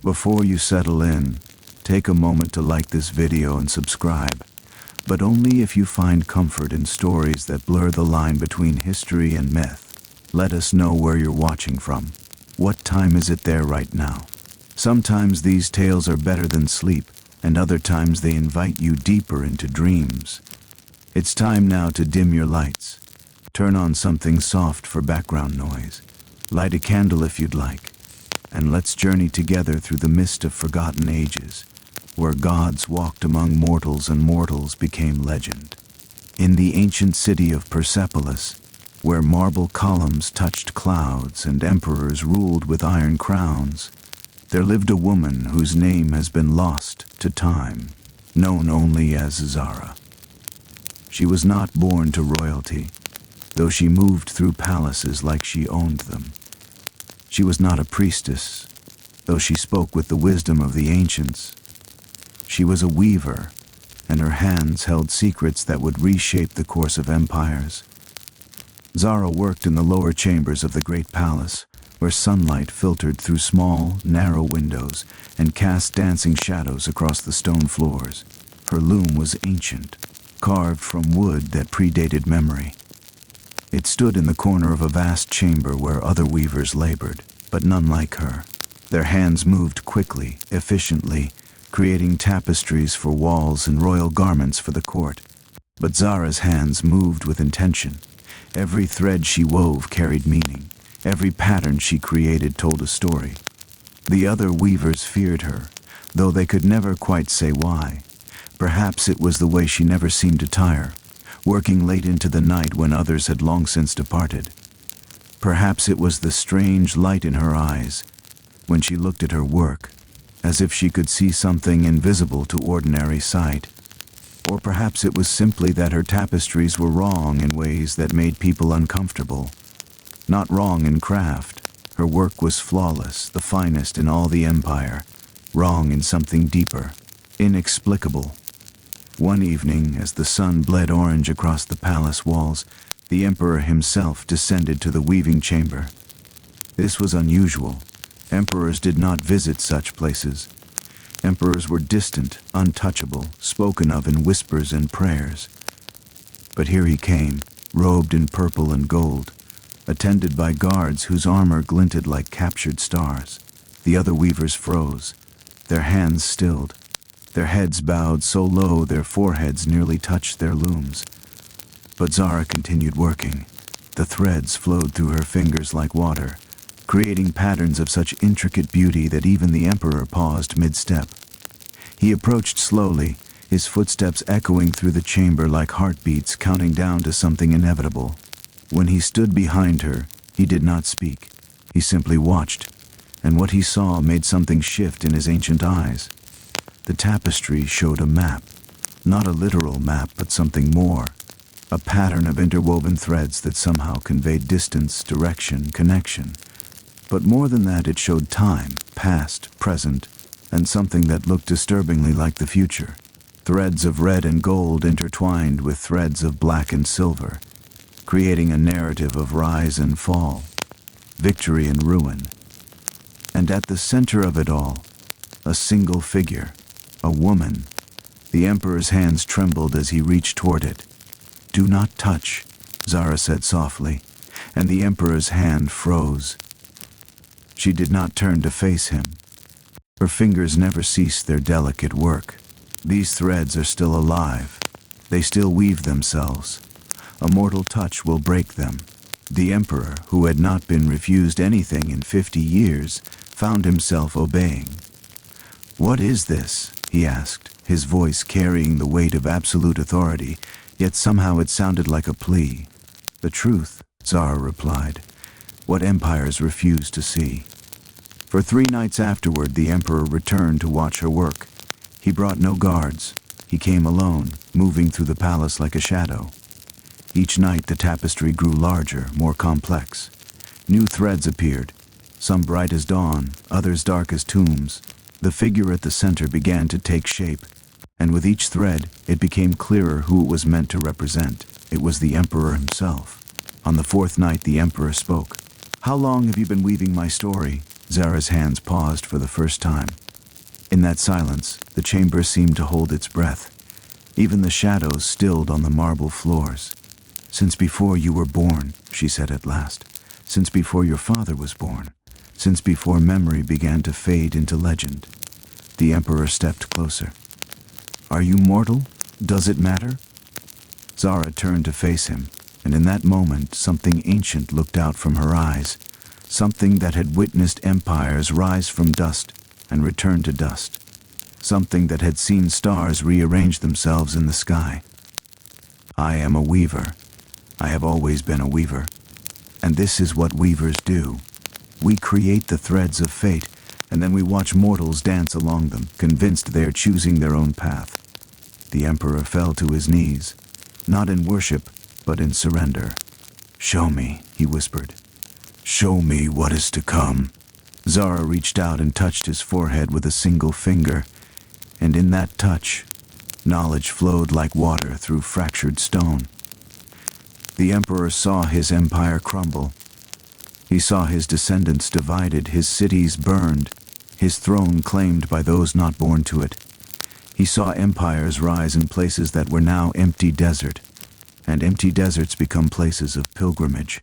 Before you settle in, take a moment to like this video and subscribe, but only if you find comfort in stories that blur the line between history and myth. Let us know where you're watching from. What time is it there right now? Sometimes these tales are better than sleep, and other times they invite you deeper into dreams. It's time now to dim your lights. Turn on something soft for background noise. Light a candle if you'd like. And let's journey together through the mist of forgotten ages, where gods walked among mortals and mortals became legend. In the ancient city of Persepolis, where marble columns touched clouds and emperors ruled with iron crowns, there lived a woman whose name has been lost to time, known only as Zara. She was not born to royalty, though she moved through palaces like she owned them. She was not a priestess, though she spoke with the wisdom of the ancients. She was a weaver, and her hands held secrets that would reshape the course of empires. Zara worked in the lower chambers of the great palace, where sunlight filtered through small, narrow windows and cast dancing shadows across the stone floors. Her loom was ancient, carved from wood that predated memory. It stood in the corner of a vast chamber where other weavers labored, but none like her. Their hands moved quickly, efficiently, creating tapestries for walls and royal garments for the court. But Zara's hands moved with intention. Every thread she wove carried meaning. Every pattern she created told a story. The other weavers feared her, though they could never quite say why. Perhaps it was the way she never seemed to tire, working late into the night when others had long since departed. Perhaps it was the strange light in her eyes when she looked at her work, as if she could see something invisible to ordinary sight. Or perhaps it was simply that her tapestries were wrong in ways that made people uncomfortable. Not wrong in craft. Her work was flawless, the finest in all the empire. Wrong in something deeper, inexplicable. One evening, as the sun bled orange across the palace walls, the emperor himself descended to the weaving chamber. This was unusual. Emperors did not visit such places. Emperors were distant, untouchable, spoken of in whispers and prayers. But here he came, robed in purple and gold, attended by guards whose armor glinted like captured stars. The other weavers froze, their hands stilled, their heads bowed so low their foreheads nearly touched their looms. But Zara continued working. The threads flowed through her fingers like water, creating patterns of such intricate beauty that even the emperor paused mid-step. He approached slowly, his footsteps echoing through the chamber like heartbeats counting down to something inevitable. When he stood behind her, he did not speak. He simply watched, and what he saw made something shift in his ancient eyes. The tapestry showed a map, not a literal map, but something more. A pattern of interwoven threads that somehow conveyed distance, direction, connection. But more than that, it showed time, past, present, and something that looked disturbingly like the future. Threads of red and gold intertwined with threads of black and silver, creating a narrative of rise and fall, victory and ruin. And at the center of it all, a single figure, a woman. The emperor's hands trembled as he reached toward it. "Do not touch," Zara said softly, and the emperor's hand froze. She did not turn to face him. Her fingers never ceased their delicate work. These threads are still alive. They still weave themselves. A mortal touch will break them. The emperor, who had not been refused anything in 50 years, found himself obeying. "What is this?" he asked, his voice carrying the weight of absolute authority, yet somehow it sounded like a plea. "The truth," Zara replied, "what empires refuse to see." For 3 nights afterward, the emperor returned to watch her work. He brought no guards. He came alone, moving through the palace like a shadow. Each night the tapestry grew larger, more complex. New threads appeared, some bright as dawn, others dark as tombs. The figure at the center began to take shape, and with each thread, it became clearer who it was meant to represent. It was the emperor himself. On the 4th night, the emperor spoke. "How long have you been weaving my story?" Zara's hands paused for the first time. In that silence, the chamber seemed to hold its breath. Even the shadows stilled on the marble floors. "Since before you were born," she said at last. "Since before your father was born. Since before memory began to fade into legend." The Emperor stepped closer. "Are you mortal? Does it matter?" Zara turned to face him, and in that moment something ancient looked out from her eyes, something that had witnessed empires rise from dust and return to dust, something that had seen stars rearrange themselves in the sky. "I am a weaver. I have always been a weaver. And this is what weavers do. We create the threads of fate, and then we watch mortals dance along them, convinced they are choosing their own path." The Emperor fell to his knees, not in worship, but in surrender. "Show me," he whispered. "Show me what is to come." Zara reached out and touched his forehead with a single finger, and in that touch, knowledge flowed like water through fractured stone. The Emperor saw his empire crumble. He saw his descendants divided, his cities burned, his throne claimed by those not born to it. He saw empires rise in places that were now empty desert, and empty deserts become places of pilgrimage.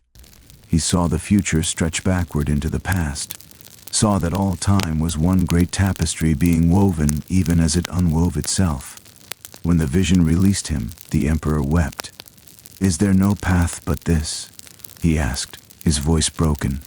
He saw the future stretch backward into the past, saw that all time was one great tapestry being woven even as it unwove itself. When the vision released him, the Emperor wept. "Is there no path but this?" he asked, his voice broken.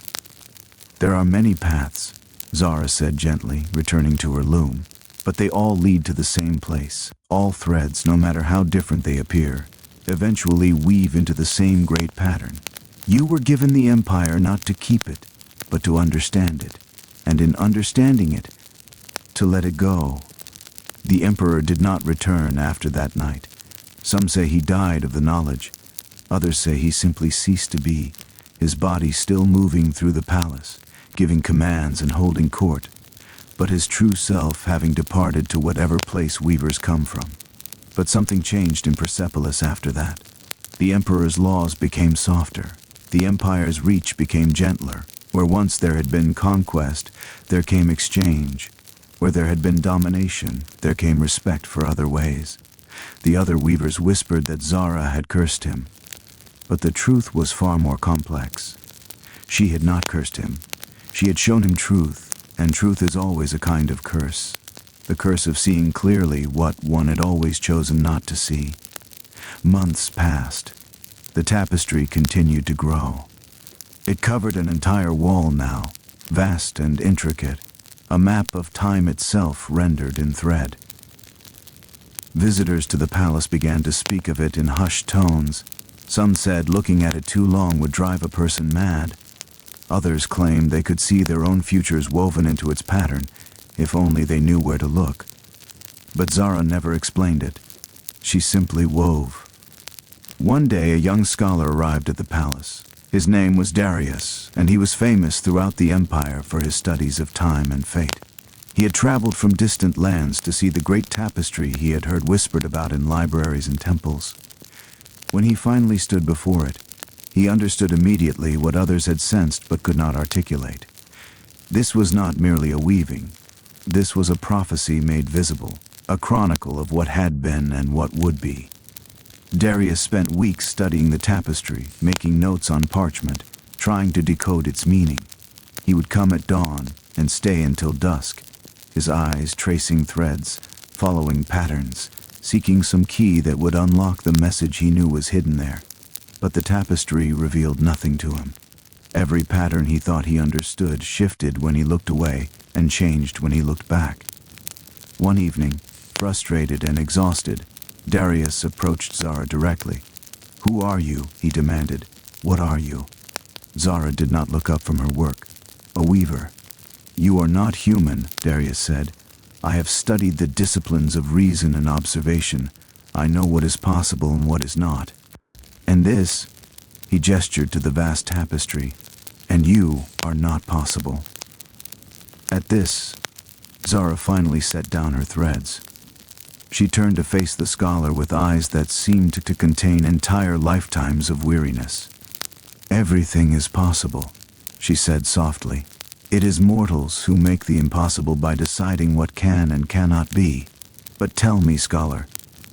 "There are many paths," Zara said gently, returning to her loom, "but they all lead to the same place. All threads, no matter how different they appear, eventually weave into the same great pattern. You were given the empire not to keep it, but to understand it, and in understanding it, to let it go." The Emperor did not return after that night. Some say he died of the knowledge. Others say he simply ceased to be, his body still moving through the palace, giving commands and holding court, but his true self having departed to whatever place weavers come from. But something changed in Persepolis after that. The Emperor's laws became softer. The empire's reach became gentler. Where once there had been conquest, there came exchange. Where there had been domination, there came respect for other ways. The other weavers whispered that Zara had cursed him. But the truth was far more complex. She had not cursed him. She had shown him truth, and truth is always a kind of curse. The curse of seeing clearly what one had always chosen not to see. Months passed. The tapestry continued to grow. It covered an entire wall now, vast and intricate, a map of time itself rendered in thread. Visitors to the palace began to speak of it in hushed tones. Some said looking at it too long would drive a person mad. Others claimed they could see their own futures woven into its pattern, if only they knew where to look. But Zara never explained it. She simply wove. One day a young scholar arrived at the palace. His name was Darius, and he was famous throughout the empire for his studies of time and fate. He had traveled from distant lands to see the great tapestry he had heard whispered about in libraries and temples. When he finally stood before it, he understood immediately what others had sensed but could not articulate. This was not merely a weaving. This was a prophecy made visible, a chronicle of what had been and what would be. Darius spent weeks studying the tapestry, making notes on parchment, trying to decode its meaning. He would come at dawn and stay until dusk, his eyes tracing threads, following patterns, seeking some key that would unlock the message he knew was hidden there. But the tapestry revealed nothing to him. Every pattern he thought he understood shifted when he looked away and changed when he looked back. One evening, frustrated and exhausted, Darius approached Zara directly. "Who are you?" he demanded. "What are you?" Zara did not look up from her work. "A weaver." "You are not human," Darius said. "I have studied the disciplines of reason and observation. I know what is possible and what is not. And this," he gestured to the vast tapestry, "and you are not possible." At this, Zara finally set down her threads. She turned to face the scholar with eyes that seemed to contain entire lifetimes of weariness. "Everything is possible," she said softly. It is mortals who make the impossible by deciding what can and cannot be. But tell me, scholar,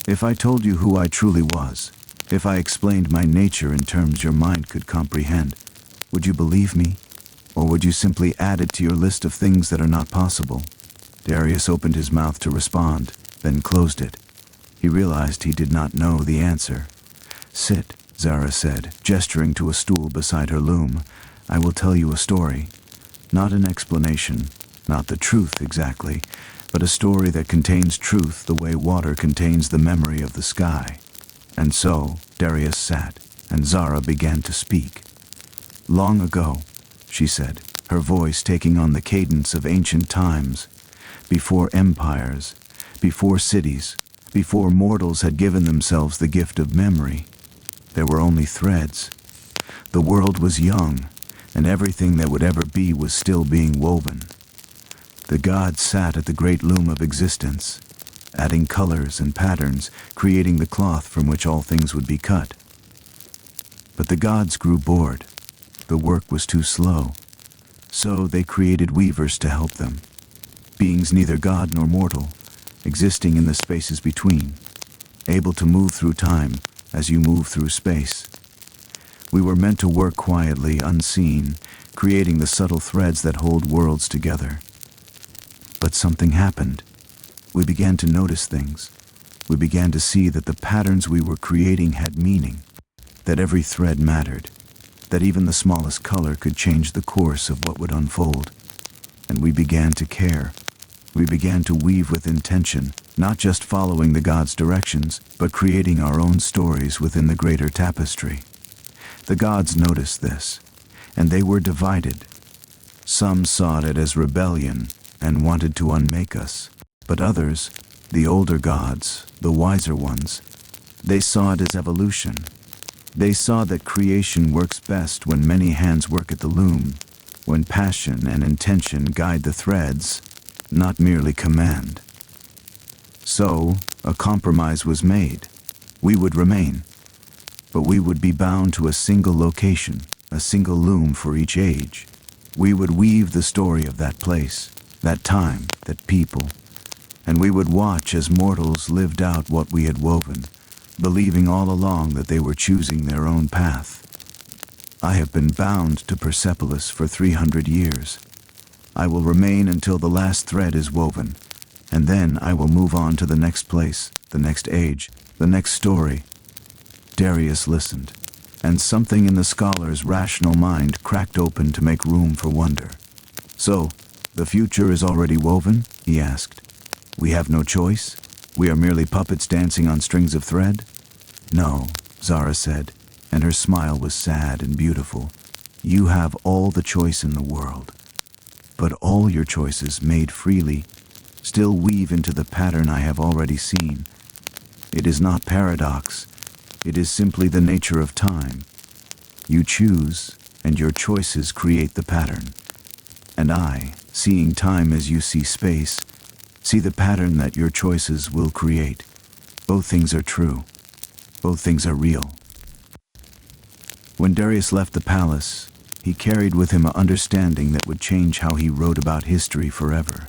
if I told you who I truly was, if I explained my nature in terms your mind could comprehend, would you believe me? Or would you simply add it to your list of things that are not possible? Darius opened his mouth to respond, then closed it. He realized he did not know the answer. Sit, Zara said, gesturing to a stool beside her loom. I will tell you a story. Not an explanation, not the truth exactly, but a story that contains truth the way water contains the memory of the sky. And so, Darius sat, and Zara began to speak. Long ago, she said, her voice taking on the cadence of ancient times, before empires, before cities, before mortals had given themselves the gift of memory, there were only threads. The world was young, and everything that would ever be was still being woven. The gods sat at the great loom of existence, adding colors and patterns, creating the cloth from which all things would be cut. But the gods grew bored. The work was too slow. So they created weavers to help them, beings neither god nor mortal, existing in the spaces between, able to move through time as you move through space. We were meant to work quietly, unseen, creating the subtle threads that hold worlds together. But something happened. We began to notice things. We began to see that the patterns we were creating had meaning, that every thread mattered, that even the smallest color could change the course of what would unfold. And we began to care. We began to weave with intention, not just following the gods' directions, but creating our own stories within the greater tapestry. The gods noticed this, and they were divided. Some saw it as rebellion and wanted to unmake us, but others, the older gods, the wiser ones, they saw it as evolution. They saw that creation works best when many hands work at the loom, when passion and intention guide the threads, not merely command. So, a compromise was made. We would remain, but we would be bound to a single location, a single loom for each age. We would weave the story of that place, that time, that people, and we would watch as mortals lived out what we had woven, believing all along that they were choosing their own path. I have been bound to Persepolis for 300 years. I will remain until the last thread is woven, and then I will move on to the next place, the next age, the next story. Darius listened, and something in the scholar's rational mind cracked open to make room for wonder. So, the future is already woven? He asked. We have no choice? We are merely puppets dancing on strings of thread? No, Zara said, and her smile was sad and beautiful. You have all the choice in the world. But all your choices, made freely, still weave into the pattern I have already seen. It is not paradox. It is simply the nature of time. You choose, and your choices create the pattern. And I, seeing time as you see space, see the pattern that your choices will create. Both things are true. Both things are real. When Darius left the palace, he carried with him an understanding that would change how he wrote about history forever.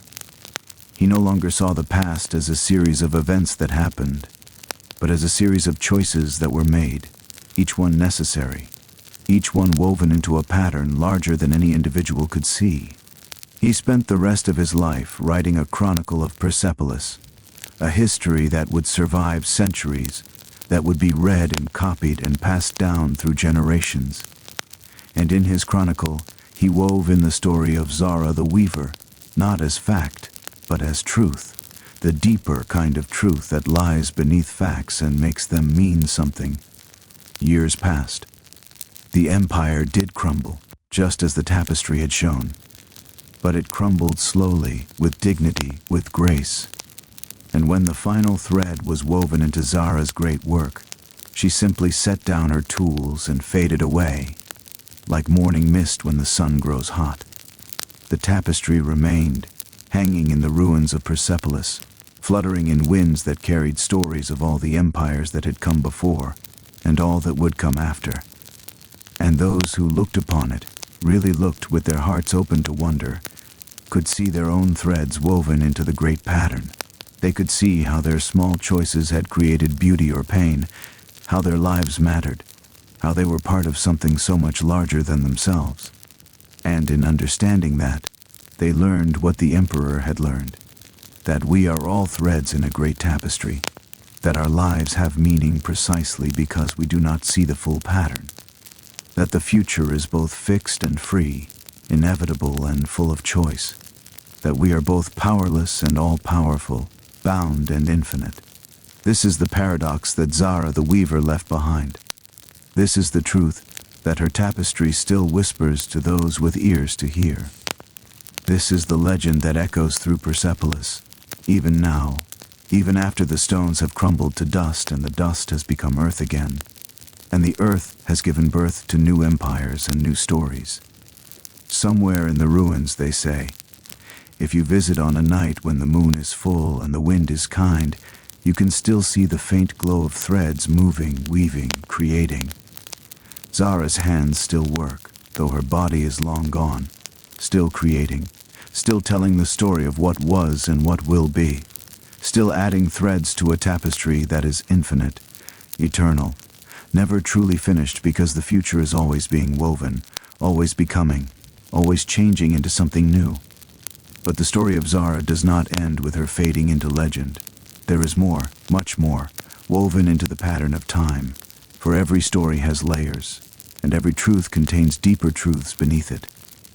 He no longer saw the past as a series of events that happened, but as a series of choices that were made, each one necessary, each one woven into a pattern larger than any individual could see. He spent the rest of his life writing a chronicle of Persepolis, a history that would survive centuries, that would be read and copied and passed down through generations. And in his chronicle, he wove in the story of Zara the weaver, not as fact, but as truth, the deeper kind of truth that lies beneath facts and makes them mean something. Years passed. The empire did crumble, just as the tapestry had shown. But it crumbled slowly, with dignity, with grace. And when the final thread was woven into Zara's great work, she simply set down her tools and faded away, like morning mist when the sun grows hot. The tapestry remained, hanging in the ruins of Persepolis, fluttering in winds that carried stories of all the empires that had come before, and all that would come after. And those who looked upon it, really looked with their hearts open to wonder, could see their own threads woven into the great pattern. They could see how their small choices had created beauty or pain, how their lives mattered, how they were part of something so much larger than themselves. And in understanding that, they learned what the emperor had learned, that we are all threads in a great tapestry, that our lives have meaning precisely because we do not see the full pattern, that the future is both fixed and free, inevitable and full of choice, that we are both powerless and all-powerful, bound and infinite. This is the paradox that Zara the weaver left behind. This is the truth that her tapestry still whispers to those with ears to hear. This is the legend that echoes through Persepolis, even now, even after the stones have crumbled to dust and the dust has become earth again, and the earth has given birth to new empires and new stories. Somewhere in the ruins, they say, if you visit on a night when the moon is full and the wind is kind, you can still see the faint glow of threads moving, weaving, creating. Zara's hands still work, though her body is long gone, still creating, still telling the story of what was and what will be, still adding threads to a tapestry that is infinite, eternal, never truly finished because the future is always being woven, always becoming, always changing into something new. But the story of Zara does not end with her fading into legend. There is more, much more, woven into the pattern of time, for every story has layers, and every truth contains deeper truths beneath it,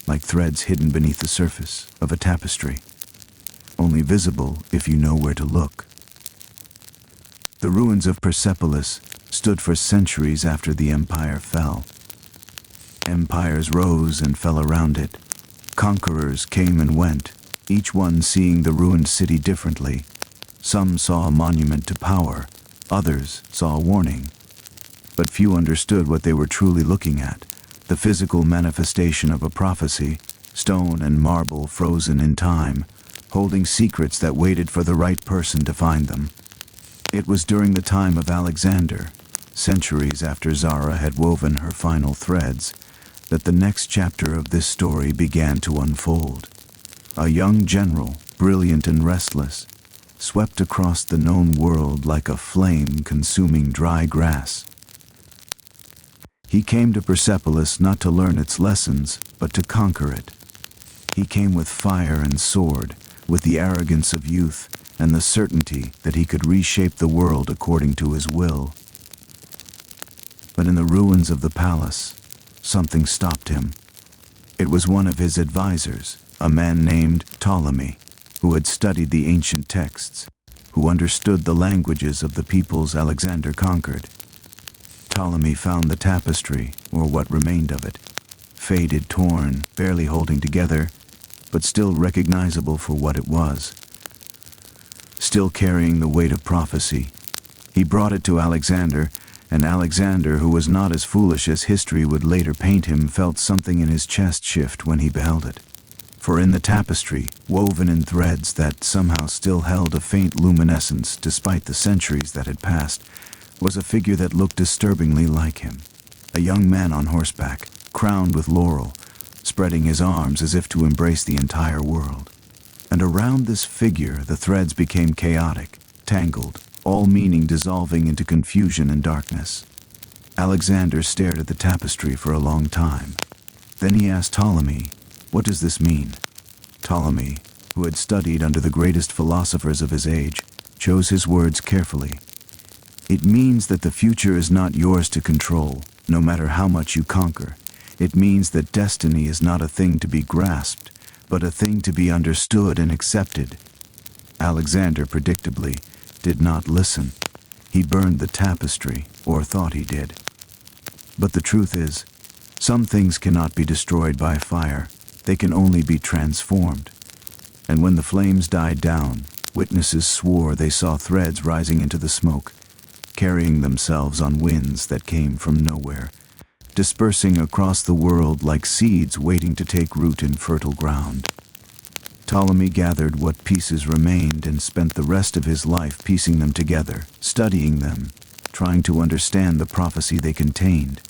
like threads hidden beneath the surface of a tapestry, only visible if you know where to look. The ruins of Persepolis stood for centuries after the empire fell. Empires rose and fell around it. Conquerors came and went, each one seeing the ruined city differently. Some saw a monument to power, others saw a warning. But few understood what they were truly looking at, the physical manifestation of a prophecy, stone and marble frozen in time, holding secrets that waited for the right person to find them. It was during the time of Alexander, centuries after Zara had woven her final threads, that the next chapter of this story began to unfold. A young general, brilliant and restless, swept across the known world like a flame consuming dry grass. He came to Persepolis not to learn its lessons, but to conquer it. He came with fire and sword, with the arrogance of youth and the certainty that he could reshape the world according to his will. But in the ruins of the palace, something stopped him. It was one of his advisors, a man named Ptolemy, who had studied the ancient texts, who understood the languages of the peoples Alexander conquered. Ptolemy found the tapestry, or what remained of it, faded, torn, barely holding together, but still recognizable for what it was. Still carrying the weight of prophecy. He brought it to Alexander, and Alexander, who was not as foolish as history would later paint him, felt something in his chest shift when he beheld it. For in the tapestry, woven in threads that somehow still held a faint luminescence despite the centuries that had passed, was a figure that looked disturbingly like him. A young man on horseback, crowned with laurel, spreading his arms as if to embrace the entire world. And around this figure the threads became chaotic, tangled, all meaning dissolving into confusion and darkness. Alexander stared at the tapestry for a long time. Then he asked Ptolemy, "What does this mean?" Ptolemy, who had studied under the greatest philosophers of his age, chose his words carefully. "It means that the future is not yours to control, no matter how much you conquer. It means that destiny is not a thing to be grasped, but a thing to be understood and accepted." Alexander, predictably, did not listen. He burned the tapestry, or thought he did. But the truth is, some things cannot be destroyed by fire. They can only be transformed. And when the flames died down, witnesses swore they saw threads rising into the smoke, carrying themselves on winds that came from nowhere, dispersing across the world like seeds waiting to take root in fertile ground. Ptolemy gathered what pieces remained and spent the rest of his life piecing them together, studying them, trying to understand the prophecy they contained.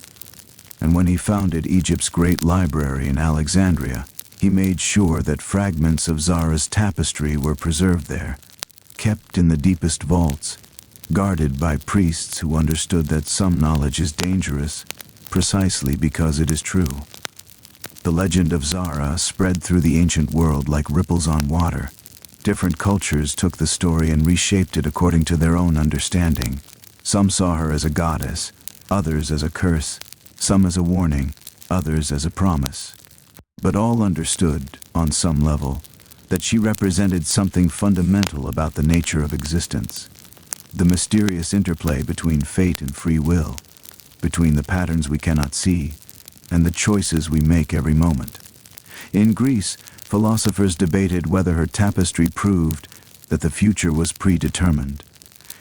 And when he founded Egypt's great library in Alexandria, he made sure that fragments of Zara's tapestry were preserved there, kept in the deepest vaults, guarded by priests who understood that some knowledge is dangerous precisely because it is true. The legend of Zara spread through the ancient world like ripples on water. Different cultures took the story and reshaped it according to their own understanding. Some saw her as a goddess, others as a curse, some as a warning, others as a promise. But all understood, on some level, that she represented something fundamental about the nature of existence, the mysterious interplay between fate and free will, between the patterns we cannot see and the choices we make every moment. In Greece, philosophers debated whether her tapestry proved that the future was predetermined.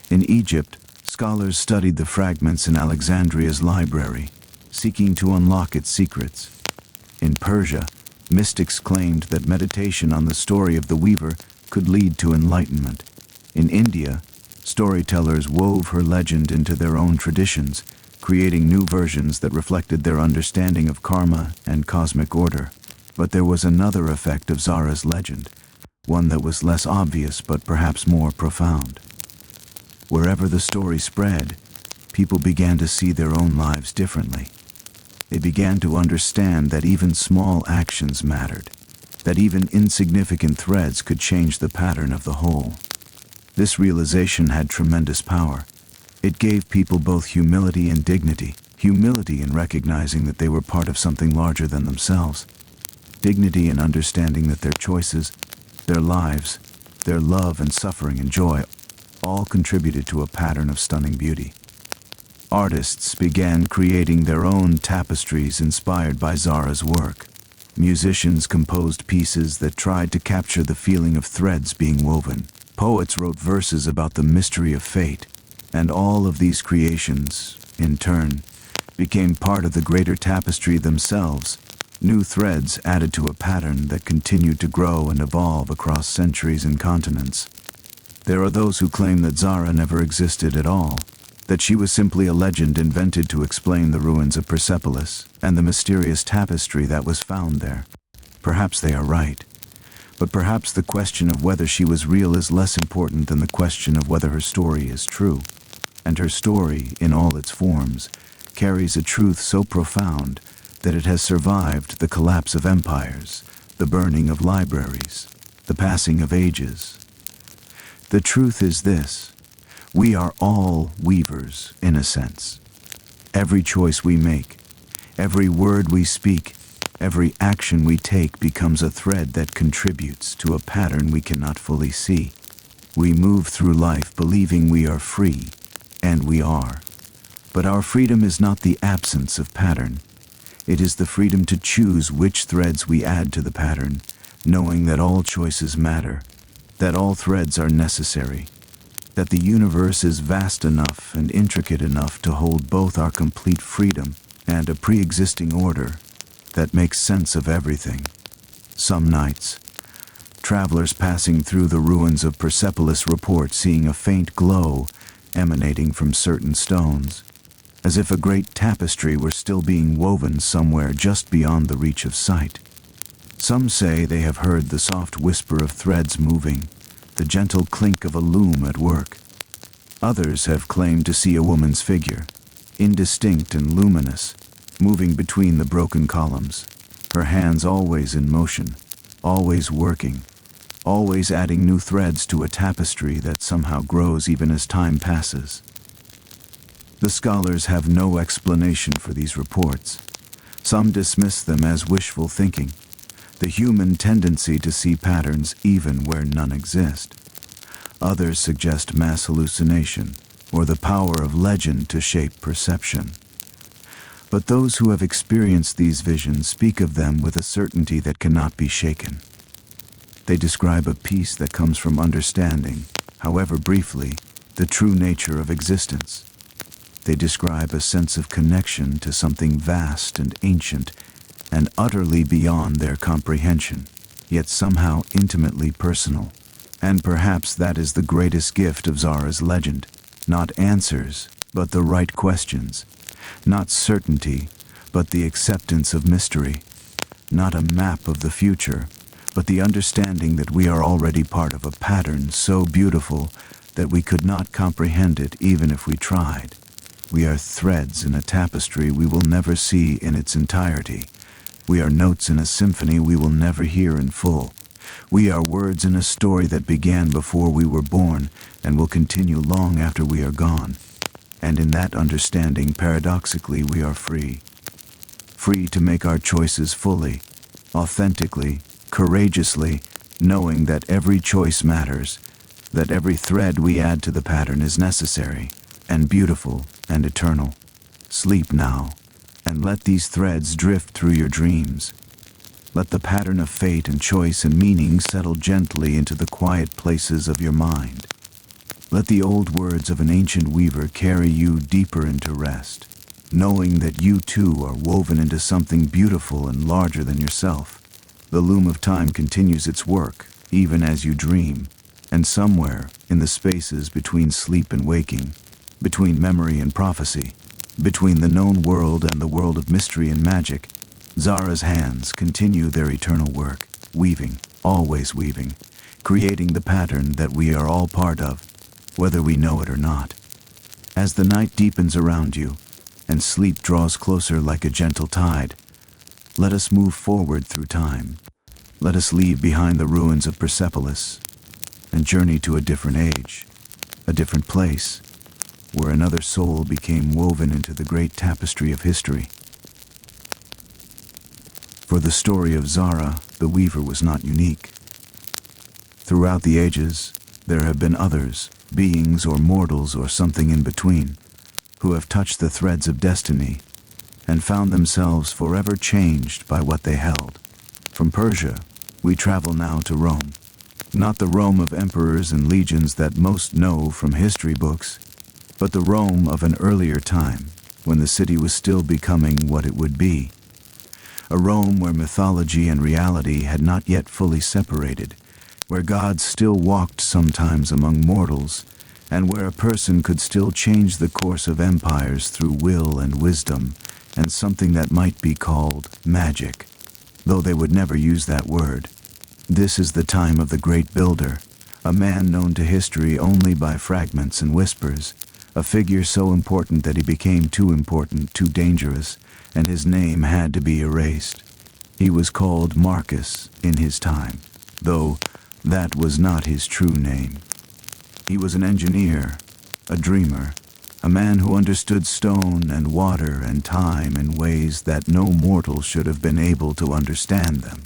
In Egypt, scholars studied the fragments in Alexandria's library, seeking to unlock its secrets. In Persia, mystics claimed that meditation on the story of the weaver could lead to enlightenment. In India, storytellers wove her legend into their own traditions, creating new versions that reflected their understanding of karma and cosmic order. But there was another effect of Zara's legend, one that was less obvious but perhaps more profound. Wherever the story spread, people began to see their own lives differently. They began to understand that even small actions mattered, that even insignificant threads could change the pattern of the whole. This realization had tremendous power. It gave people both humility and dignity. Humility in recognizing that they were part of something larger than themselves. Dignity in understanding that their choices, their lives, their love and suffering and joy all contributed to a pattern of stunning beauty. Artists began creating their own tapestries inspired by Zara's work. Musicians composed pieces that tried to capture the feeling of threads being woven. Poets wrote verses about the mystery of fate, and all of these creations, in turn, became part of the greater tapestry themselves. New threads added to a pattern that continued to grow and evolve across centuries and continents. There are those who claim that Zara never existed at all, that she was simply a legend invented to explain the ruins of Persepolis and the mysterious tapestry that was found there. Perhaps they are right, but perhaps the question of whether she was real is less important than the question of whether her story is true. And her story, in all its forms, carries a truth so profound that it has survived the collapse of empires, the burning of libraries, the passing of ages. The truth is this: we are all weavers, in a sense. Every choice we make, every word we speak, every action we take becomes a thread that contributes to a pattern we cannot fully see. We move through life believing we are free, and we are. But our freedom is not the absence of pattern. It is the freedom to choose which threads we add to the pattern, knowing that all choices matter, that all threads are necessary, that the universe is vast enough and intricate enough to hold both our complete freedom and a pre-existing order that makes sense of everything. Some nights, travelers passing through the ruins of Persepolis report seeing a faint glow emanating from certain stones, as if a great tapestry were still being woven somewhere just beyond the reach of sight. Some say they have heard the soft whisper of threads moving, the gentle clink of a loom at work. Others have claimed to see a woman's figure, indistinct and luminous, moving between the broken columns, her hands always in motion, always working, always adding new threads to a tapestry that somehow grows even as time passes. The scholars have no explanation for these reports. Some dismiss them as wishful thinking, the human tendency to see patterns even where none exist. Others suggest mass hallucination, or the power of legend to shape perception. But those who have experienced these visions speak of them with a certainty that cannot be shaken. They describe a peace that comes from understanding, however briefly, the true nature of existence. They describe a sense of connection to something vast and ancient and utterly beyond their comprehension, yet somehow intimately personal. And perhaps that is the greatest gift of Zara's legend. Not answers, but the right questions. Not certainty, but the acceptance of mystery. Not a map of the future, but the understanding that we are already part of a pattern so beautiful that we could not comprehend it even if we tried. We are threads in a tapestry we will never see in its entirety. We are notes in a symphony we will never hear in full. We are words in a story that began before we were born and will continue long after we are gone. And in that understanding, paradoxically, we are free. Free to make our choices fully, authentically, courageously, knowing that every choice matters, that every thread we add to the pattern is necessary, and beautiful, and eternal. Sleep now, and let these threads drift through your dreams. Let the pattern of fate and choice and meaning settle gently into the quiet places of your mind. Let the old words of an ancient weaver carry you deeper into rest, knowing that you too are woven into something beautiful and larger than yourself. The loom of time continues its work, even as you dream, and somewhere, in the spaces between sleep and waking, between memory and prophecy, between the known world and the world of mystery and magic, Zara's hands continue their eternal work, weaving, always weaving, creating the pattern that we are all part of, whether we know it or not. As the night deepens around you, and sleep draws closer like a gentle tide, let us move forward through time. Let us leave behind the ruins of Persepolis and journey to a different age, a different place, where another soul became woven into the great tapestry of history. For the story of Zara, the weaver was not unique. Throughout the ages, there have been others, beings or mortals or something in between, who have touched the threads of destiny and found themselves forever changed by what they held. From Persia, we travel now to Rome. Not the Rome of emperors and legions that most know from history books, but the Rome of an earlier time, when the city was still becoming what it would be. A Rome where mythology and reality had not yet fully separated, where gods still walked sometimes among mortals, and where a person could still change the course of empires through will and wisdom, and something that might be called magic, though they would never use that word. This is the time of the great builder, a man known to history only by fragments and whispers, a figure so important that he became too important, too dangerous, and his name had to be erased. He was called Marcus in his time, though that was not his true name. He was an engineer, a dreamer, a man who understood stone and water and time in ways that no mortal should have been able to understand them.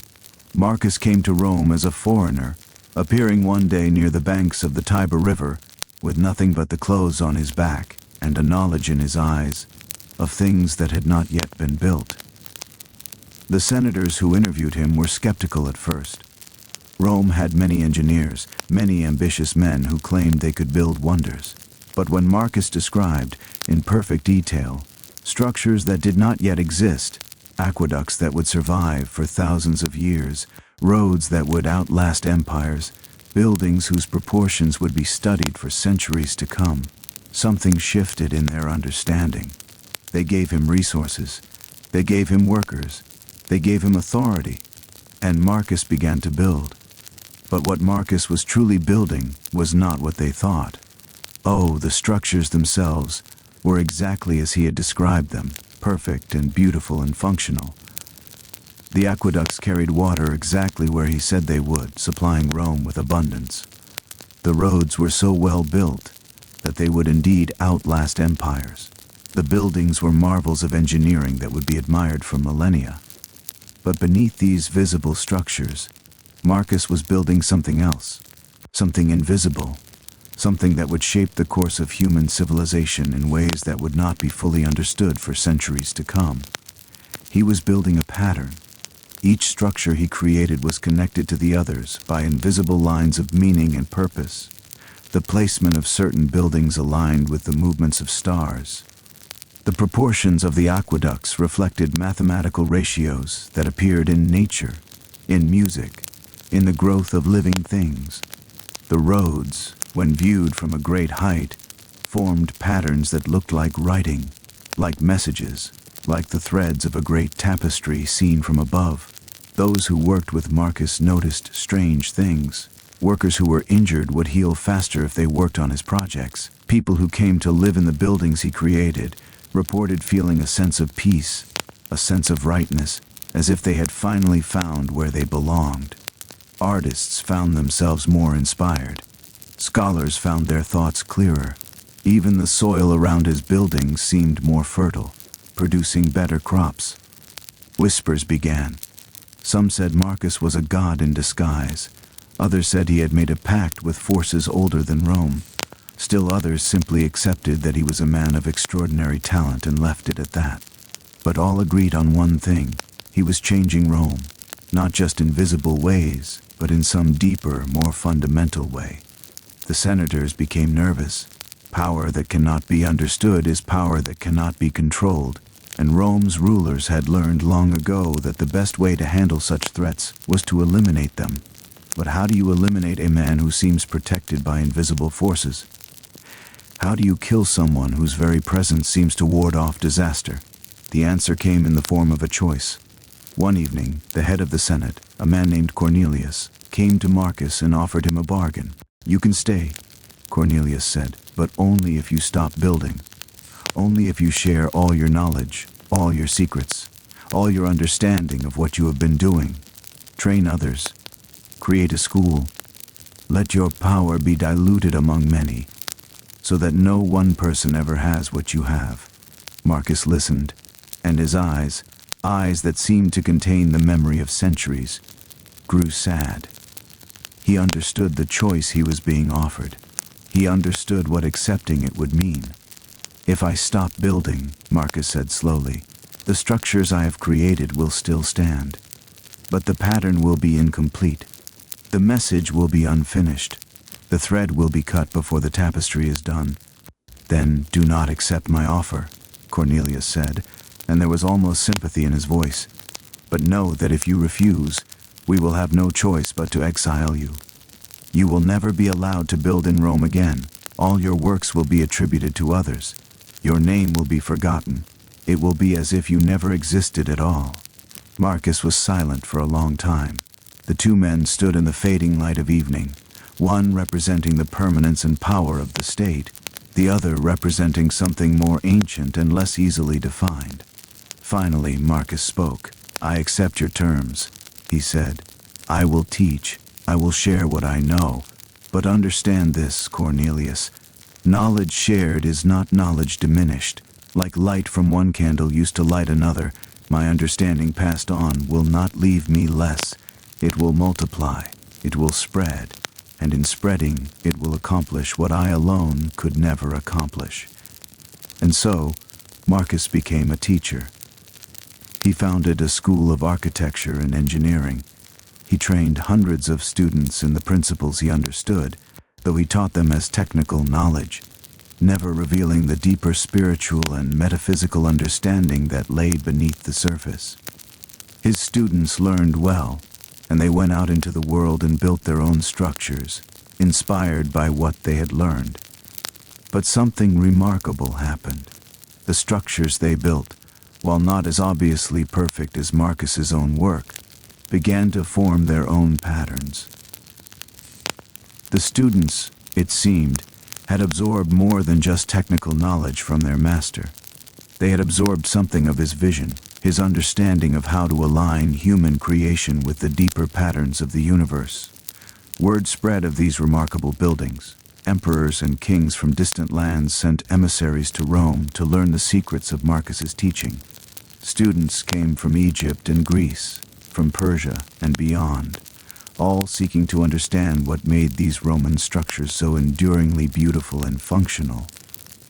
Marcus came to Rome as a foreigner, appearing one day near the banks of the Tiber River, with nothing but the clothes on his back and a knowledge in his eyes of things that had not yet been built. The senators who interviewed him were skeptical at first. Rome had many engineers, many ambitious men who claimed they could build wonders. But when Marcus described, in perfect detail, structures that did not yet exist, aqueducts that would survive for thousands of years, roads that would outlast empires, buildings whose proportions would be studied for centuries to come, something shifted in their understanding. They gave him resources, they gave him workers, they gave him authority, and Marcus began to build. But what Marcus was truly building was not what they thought. Oh, the structures themselves were exactly as he had described them, perfect and beautiful and functional. The aqueducts carried water exactly where he said they would, supplying Rome with abundance. The roads were so well built that they would indeed outlast empires. The buildings were marvels of engineering that would be admired for millennia. But beneath these visible structures, Marcus was building something else, something invisible, something that would shape the course of human civilization in ways that would not be fully understood for centuries to come. He was building a pattern. Each structure he created was connected to the others by invisible lines of meaning and purpose. The placement of certain buildings aligned with the movements of stars. The proportions of the aqueducts reflected mathematical ratios that appeared in nature, in music, in the growth of living things. The roads, when viewed from a great height, formed patterns that looked like writing, like messages, like the threads of a great tapestry seen from above. Those who worked with Marcus noticed strange things. Workers who were injured would heal faster if they worked on his projects. People who came to live in the buildings he created reported feeling a sense of peace, a sense of rightness, as if they had finally found where they belonged. Artists found themselves more inspired. Scholars found their thoughts clearer. Even the soil around his buildings seemed more fertile, producing better crops. Whispers began. Some said Marcus was a god in disguise. Others said he had made a pact with forces older than Rome. Still others simply accepted that he was a man of extraordinary talent and left it at that. But all agreed on one thing. He was changing Rome, not just in visible ways, but in some deeper, more fundamental way. The senators became nervous. Power that cannot be understood is power that cannot be controlled, and Rome's rulers had learned long ago that the best way to handle such threats was to eliminate them. But how do you eliminate a man who seems protected by invisible forces? How do you kill someone whose very presence seems to ward off disaster? The answer came in the form of a choice. One evening, the head of the Senate, a man named Cornelius, came to Marcus and offered him a bargain. "You can stay," Cornelius said, "but only if you stop building. Only if you share all your knowledge, all your secrets, all your understanding of what you have been doing. Train others. Create a school. Let your power be diluted among many, so that no one person ever has what you have." Marcus listened, and his eyes that seemed to contain the memory of centuries, grew sad. He understood the choice he was being offered. He understood what accepting it would mean. "If I stop building," Marcus said slowly, "the structures I have created will still stand. But the pattern will be incomplete. The message will be unfinished. The thread will be cut before the tapestry is done." "Then do not accept my offer," Cornelius said, and there was almost sympathy in his voice. "But know that if you refuse, we will have no choice but to exile you. You will never be allowed to build in Rome again. All your works will be attributed to others. Your name will be forgotten. It will be as if you never existed at all." Marcus was silent for a long time. The two men stood in the fading light of evening, one representing the permanence and power of the state, the other representing something more ancient and less easily defined. Finally, Marcus spoke. "I accept your terms," he said. "I will teach. I will share what I know. But understand this, Cornelius. Knowledge shared is not knowledge diminished. Like light from one candle used to light another, my understanding passed on will not leave me less. It will multiply. It will spread. And in spreading, it will accomplish what I alone could never accomplish." And so, Marcus became a teacher. He founded a school of architecture and engineering. He trained hundreds of students in the principles he understood, though he taught them as technical knowledge, never revealing the deeper spiritual and metaphysical understanding that lay beneath the surface. His students learned well, and they went out into the world and built their own structures, inspired by what they had learned. But something remarkable happened. The structures they built, while not as obviously perfect as Marcus's own work, began to form their own patterns. The students, it seemed, had absorbed more than just technical knowledge from their master. They had absorbed something of his vision, his understanding of how to align human creation with the deeper patterns of the universe. Word spread of these remarkable buildings. Emperors and kings from distant lands sent emissaries to Rome to learn the secrets of Marcus's teaching. Students came from Egypt and Greece, from Persia and beyond, all seeking to understand what made these Roman structures so enduringly beautiful and functional.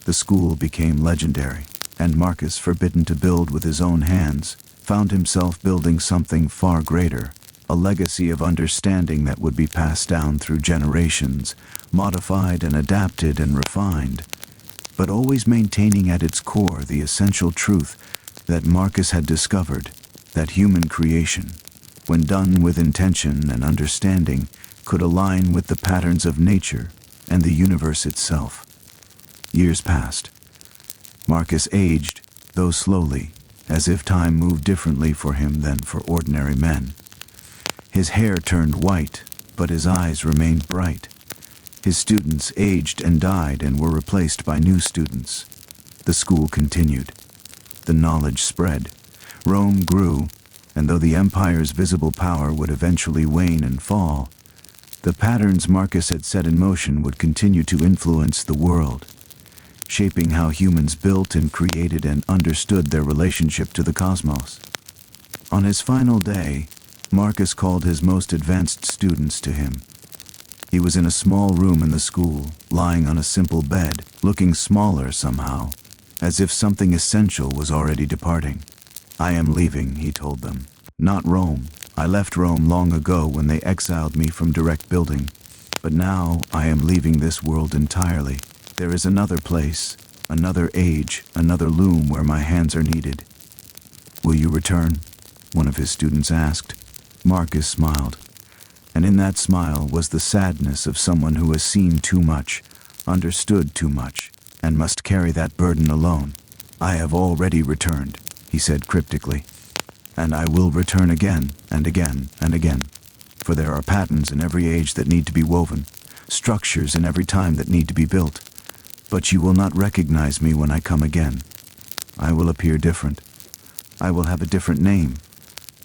The school became legendary, and Marcus, forbidden to build with his own hands, found himself building something far greater, a legacy of understanding that would be passed down through generations, modified and adapted and refined, but always maintaining at its core the essential truth that Marcus had discovered, that human creation, when done with intention and understanding, could align with the patterns of nature and the universe itself. Years passed. Marcus aged, though slowly, as if time moved differently for him than for ordinary men. His hair turned white, but his eyes remained bright. His students aged and died and were replaced by new students. The school continued. The knowledge spread. Rome grew, and though the empire's visible power would eventually wane and fall, the patterns Marcus had set in motion would continue to influence the world, shaping how humans built and created and understood their relationship to the cosmos. On his final day, Marcus called his most advanced students to him. He was in a small room in the school, lying on a simple bed, looking smaller somehow, as if something essential was already departing. "I am leaving," he told them. "Not Rome. I left Rome long ago when they exiled me from direct building. But now I am leaving this world entirely. There is another place, another age, another loom where my hands are needed." "Will you return?" one of his students asked. Marcus smiled, and in that smile was the sadness of someone who has seen too much, understood too much, and must carry that burden alone. "I have already returned," he said cryptically, "and I will return again and again and again, for there are patterns in every age that need to be woven, structures in every time that need to be built. But you will not recognize me when I come again. I will appear different. I will have a different name.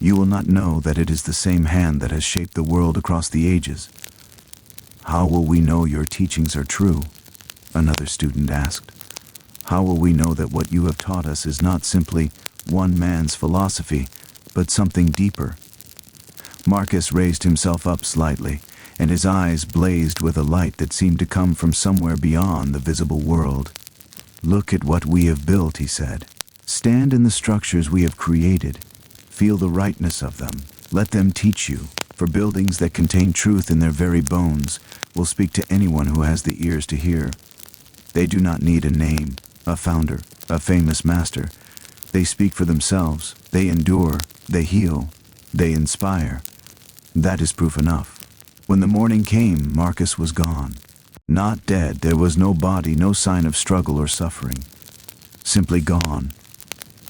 You will not know that it is the same hand that has shaped the world across the ages." "How will we know your teachings are true?" another student asked. "How will we know that what you have taught us is not simply one man's philosophy, but something deeper?" Marcus raised himself up slightly, and his eyes blazed with a light that seemed to come from somewhere beyond the visible world. "Look at what we have built," he said. "Stand in the structures we have created. Feel the rightness of them. Let them teach you, for buildings that contain truth in their very bones will speak to anyone who has the ears to hear. They do not need a name, a founder, a famous master. They speak for themselves. They endure. They heal. They inspire. That is proof enough." When the morning came, Marcus was gone. Not dead. There was no body, no sign of struggle or suffering. Simply gone,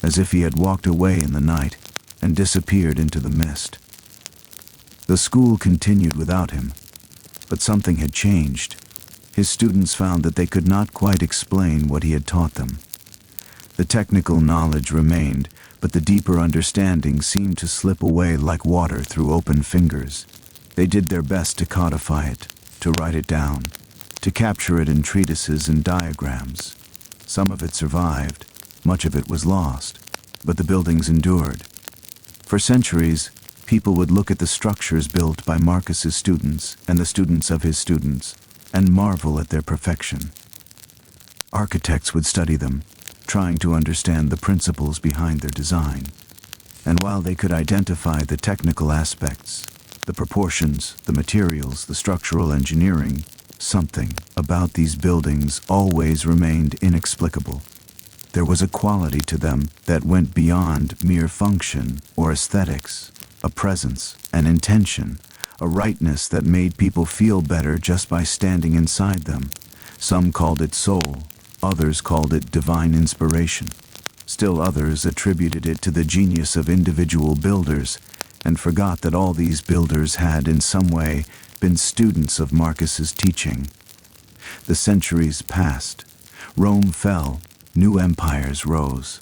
as if he had walked away in the night and disappeared into the mist. The school continued without him, but something had changed. His students found that they could not quite explain what he had taught them. The technical knowledge remained, but the deeper understanding seemed to slip away like water through open fingers. They did their best to codify it, to write it down, to capture it in treatises and diagrams. Some of it survived, much of it was lost, but the buildings endured. For centuries, people would look at the structures built by Marcus's students and the students of his students, and marvel at their perfection. Architects would study them, trying to understand the principles behind their design. And while they could identify the technical aspects, the proportions, the materials, the structural engineering, something about these buildings always remained inexplicable. There was a quality to them that went beyond mere function or aesthetics, a presence, an intention, a rightness that made people feel better just by standing inside them. Some called it soul, others called it divine inspiration. Still others attributed it to the genius of individual builders, and forgot that all these builders had in some way been students of Marcus's teaching. The centuries passed. Rome fell. New empires rose.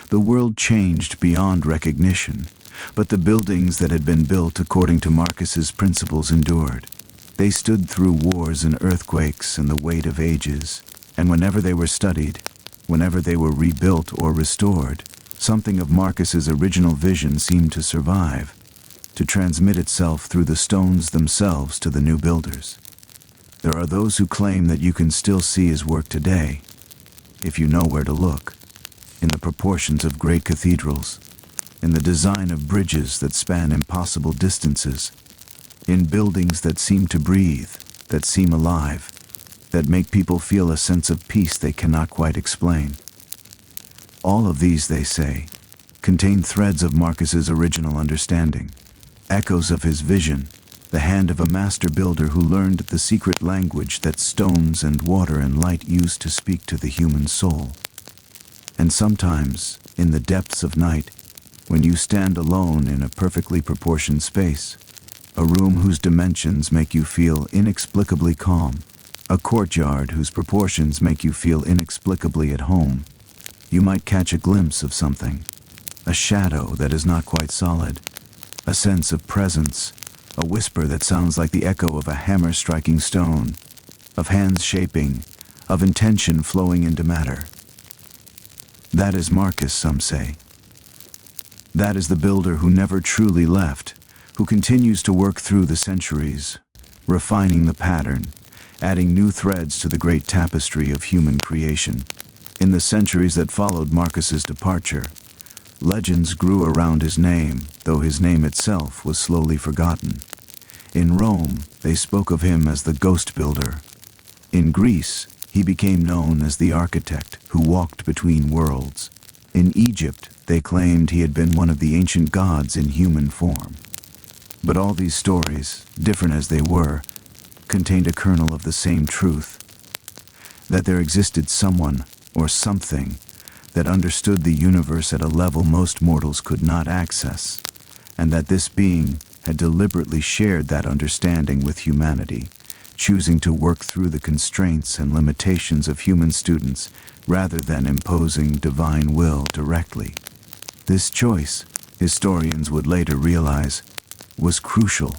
The world changed beyond recognition, but the buildings that had been built according to Marcus's principles endured. They stood through wars and earthquakes and the weight of ages, and whenever they were studied, whenever they were rebuilt or restored, something of Marcus's original vision seemed to survive, to transmit itself through the stones themselves to the new builders. There are those who claim that you can still see his work today, if you know where to look, in the proportions of great cathedrals, in the design of bridges that span impossible distances, in buildings that seem to breathe, that seem alive, that make people feel a sense of peace they cannot quite explain. All of these, they say, contain threads of Marcus's original understanding, echoes of his vision, the hand of a master builder who learned the secret language that stones and water and light used to speak to the human soul. And sometimes, in the depths of night, when you stand alone in a perfectly proportioned space, a room whose dimensions make you feel inexplicably calm, a courtyard whose proportions make you feel inexplicably at home, you might catch a glimpse of something, a shadow that is not quite solid, a sense of presence, a whisper that sounds like the echo of a hammer striking stone, of hands shaping, of intention flowing into matter. That is Marcus, some say. That is the builder who never truly left, who continues to work through the centuries, refining the pattern, adding new threads to the great tapestry of human creation. In the centuries that followed Marcus's departure, legends grew around his name, though his name itself was slowly forgotten. In Rome, they spoke of him as the ghost builder. In Greece, he became known as the architect who walked between worlds. In Egypt, they claimed he had been one of the ancient gods in human form. But all these stories, different as they were, contained a kernel of the same truth: that there existed someone or something that understood the universe at a level most mortals could not access, and that this being had deliberately shared that understanding with humanity, choosing to work through the constraints and limitations of human students rather than imposing divine will directly. This choice, historians would later realize, was crucial.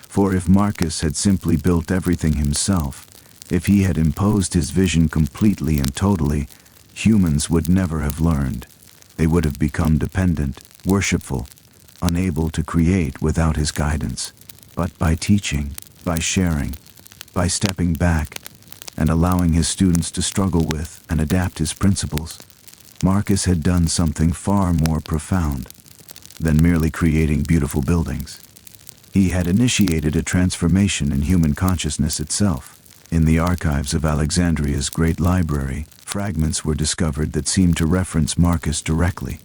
For if Marcus had simply built everything himself, if he had imposed his vision completely and totally, humans would never have learned. They would have become dependent, worshipful, unable to create without his guidance. But by teaching, by sharing, by stepping back, and allowing his students to struggle with and adapt his principles, Marcus had done something far more profound than merely creating beautiful buildings. He had initiated a transformation in human consciousness itself. In the archives of Alexandria's great library, fragments were discovered that seemed to reference Marcus directly.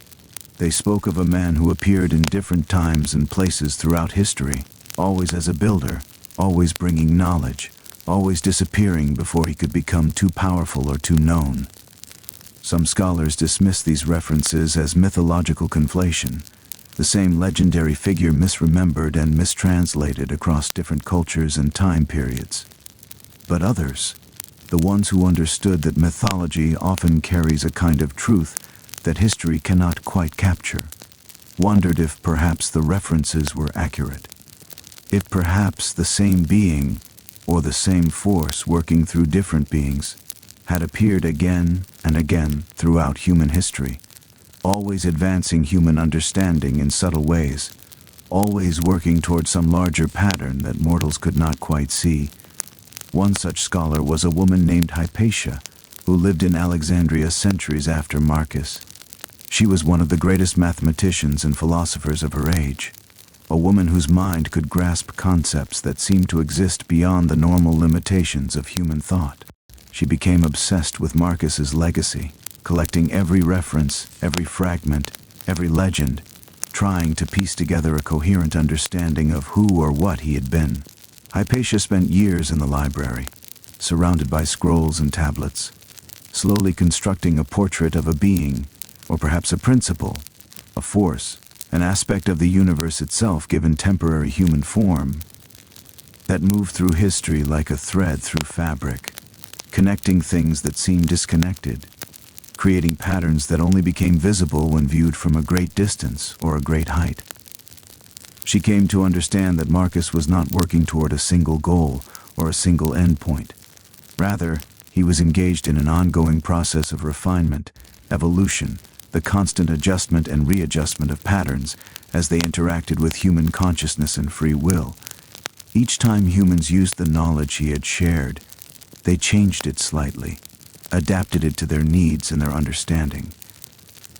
They spoke of a man who appeared in different times and places throughout history, always as a builder, always bringing knowledge, always disappearing before he could become too powerful or too known. Some scholars dismiss these references as mythological conflation, the same legendary figure misremembered and mistranslated across different cultures and time periods. But others, the ones who understood that mythology often carries a kind of truth that history cannot quite capture, wondered if perhaps the references were accurate, if perhaps the same being, or the same force working through different beings, had appeared again and again throughout human history, always advancing human understanding in subtle ways, always working toward some larger pattern that mortals could not quite see. One such scholar was a woman named Hypatia, who lived in Alexandria centuries after Marcus. She was one of the greatest mathematicians and philosophers of her age, a woman whose mind could grasp concepts that seemed to exist beyond the normal limitations of human thought. She became obsessed with Marcus's legacy, collecting every reference, every fragment, every legend, trying to piece together a coherent understanding of who or what he had been. Hypatia spent years in the library, surrounded by scrolls and tablets, slowly constructing a portrait of a being, or perhaps a principle, a force, an aspect of the universe itself given temporary human form, that moved through history like a thread through fabric, connecting things that seemed disconnected, creating patterns that only became visible when viewed from a great distance or a great height. She came to understand that Marcus was not working toward a single goal or a single endpoint. Rather, he was engaged in an ongoing process of refinement, evolution, the constant adjustment and readjustment of patterns as they interacted with human consciousness and free will. Each time humans used the knowledge he had shared, they changed it slightly, adapted it to their needs and their understanding.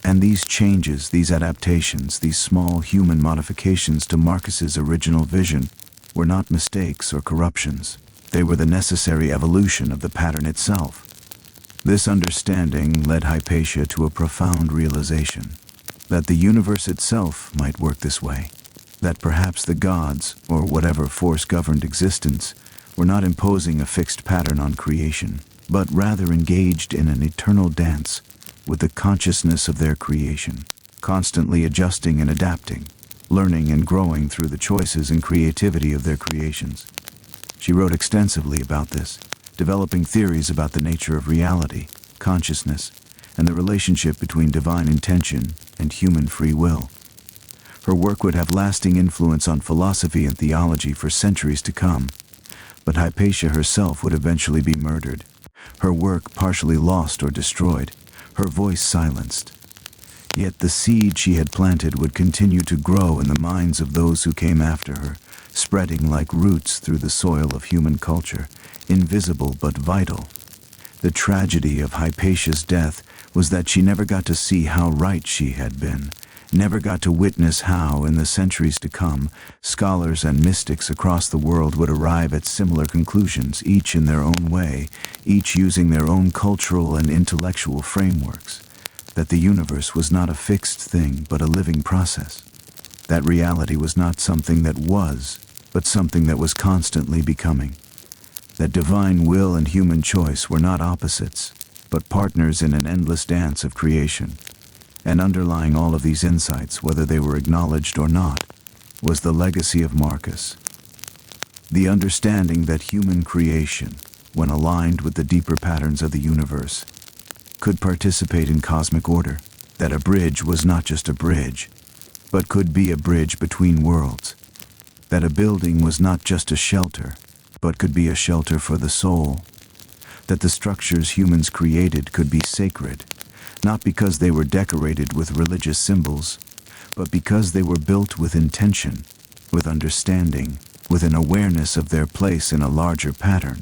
And these changes, these adaptations, these small human modifications to Marcus's original vision were not mistakes or corruptions. They were the necessary evolution of the pattern itself. This understanding led Hypatia to a profound realization, that the universe itself might work this way, that perhaps the gods, or whatever force governed existence, were not imposing a fixed pattern on creation, but rather engaged in an eternal dance, with the consciousness of their creation, constantly adjusting and adapting, learning and growing through the choices and creativity of their creations. She wrote extensively about this, developing theories about the nature of reality, consciousness, and the relationship between divine intention and human free will. Her work would have lasting influence on philosophy and theology for centuries to come, but Hypatia herself would eventually be murdered, her work partially lost or destroyed, her voice silenced. Yet the seed she had planted would continue to grow in the minds of those who came after her, spreading like roots through the soil of human culture, invisible but vital. The tragedy of Hypatia's death was that she never got to see how right she had been, never got to witness how, in the centuries to come, scholars and mystics across the world would arrive at similar conclusions, each in their own way, each using their own cultural and intellectual frameworks, that the universe was not a fixed thing but a living process. That reality was not something that was, but something that was constantly becoming. That divine will and human choice were not opposites, but partners in an endless dance of creation. And underlying all of these insights, whether they were acknowledged or not, was the legacy of Marcus. The understanding that human creation, when aligned with the deeper patterns of the universe, could participate in cosmic order, that a bridge was not just a bridge, but could be a bridge between worlds, that a building was not just a shelter, but could be a shelter for the soul, that the structures humans created could be sacred, not because they were decorated with religious symbols, but because they were built with intention, with understanding, with an awareness of their place in a larger pattern.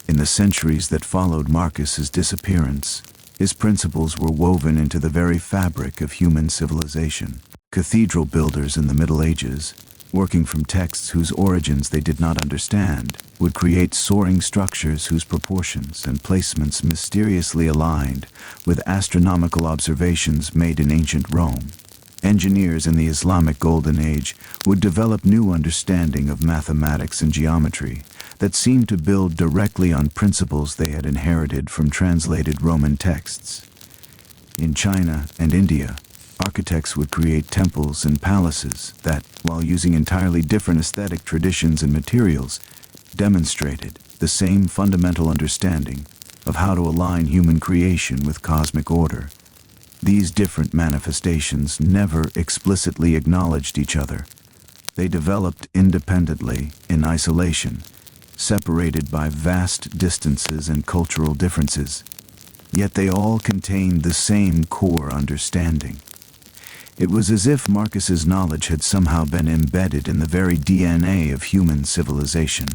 In the centuries that followed Marcus's disappearance, his principles were woven into the very fabric of human civilization. Cathedral builders in the Middle Ages, working from texts whose origins they did not understand, would create soaring structures whose proportions and placements mysteriously aligned with astronomical observations made in ancient Rome. Engineers in the Islamic Golden Age would develop new understanding of mathematics and geometry that seemed to build directly on principles they had inherited from translated Roman texts. In China and India, architects would create temples and palaces that, while using entirely different aesthetic traditions and materials, demonstrated the same fundamental understanding of how to align human creation with cosmic order. These different manifestations never explicitly acknowledged each other. They developed independently, in isolation, separated by vast distances and cultural differences. Yet they all contained the same core understanding. It was as if Marcus's knowledge had somehow been embedded in the very DNA of human civilization,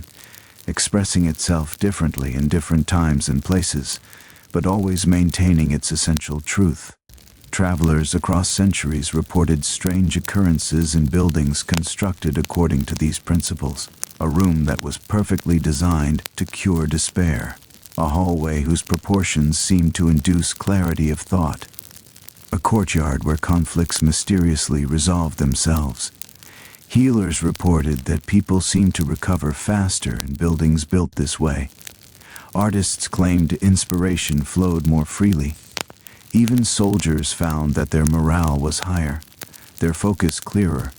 expressing itself differently in different times and places, but always maintaining its essential truth. Travelers across centuries reported strange occurrences in buildings constructed according to these principles. A room that was perfectly designed to cure despair. A hallway whose proportions seemed to induce clarity of thought. A courtyard where conflicts mysteriously resolved themselves. Healers reported that people seemed to recover faster in buildings built this way. Artists claimed inspiration flowed more freely. Even soldiers found that their morale was higher, their focus clearer,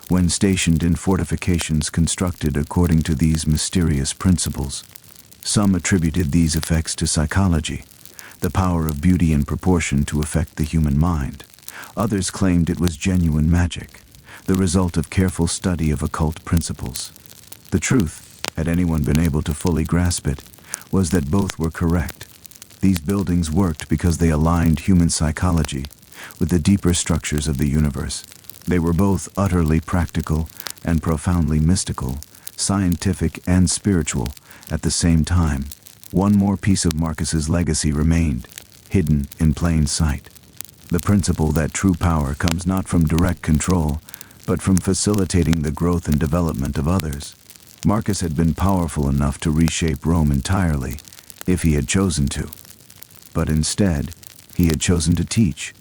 when stationed in fortifications constructed according to these mysterious principles. Some attributed these effects to psychology, the power of beauty and proportion to affect the human mind. Others claimed it was genuine magic, the result of careful study of occult principles. The truth, had anyone been able to fully grasp it, was that both were correct. These buildings worked because they aligned human psychology with the deeper structures of the universe. They were both utterly practical and profoundly mystical, scientific and spiritual at the same time. One more piece of Marcus's legacy remained, hidden in plain sight. The principle that true power comes not from direct control, but from facilitating the growth and development of others. Marcus had been powerful enough to reshape Rome entirely, if he had chosen to. But instead, he had chosen to teach.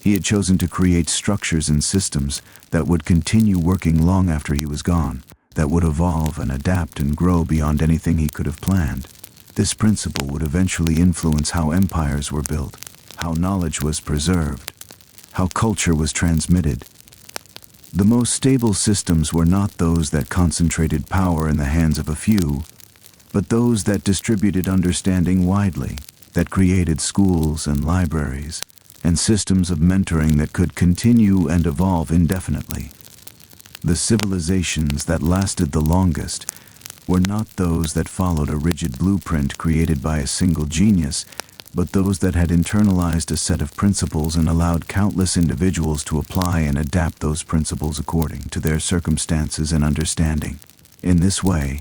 He had chosen to create structures and systems that would continue working long after he was gone, that would evolve and adapt and grow beyond anything he could have planned. This principle would eventually influence how empires were built, how knowledge was preserved, how culture was transmitted. The most stable systems were not those that concentrated power in the hands of a few, but those that distributed understanding widely, that created schools and libraries, and systems of mentoring that could continue and evolve indefinitely. The civilizations that lasted the longest were not those that followed a rigid blueprint created by a single genius, but those that had internalized a set of principles and allowed countless individuals to apply and adapt those principles according to their circumstances and understanding. In this way,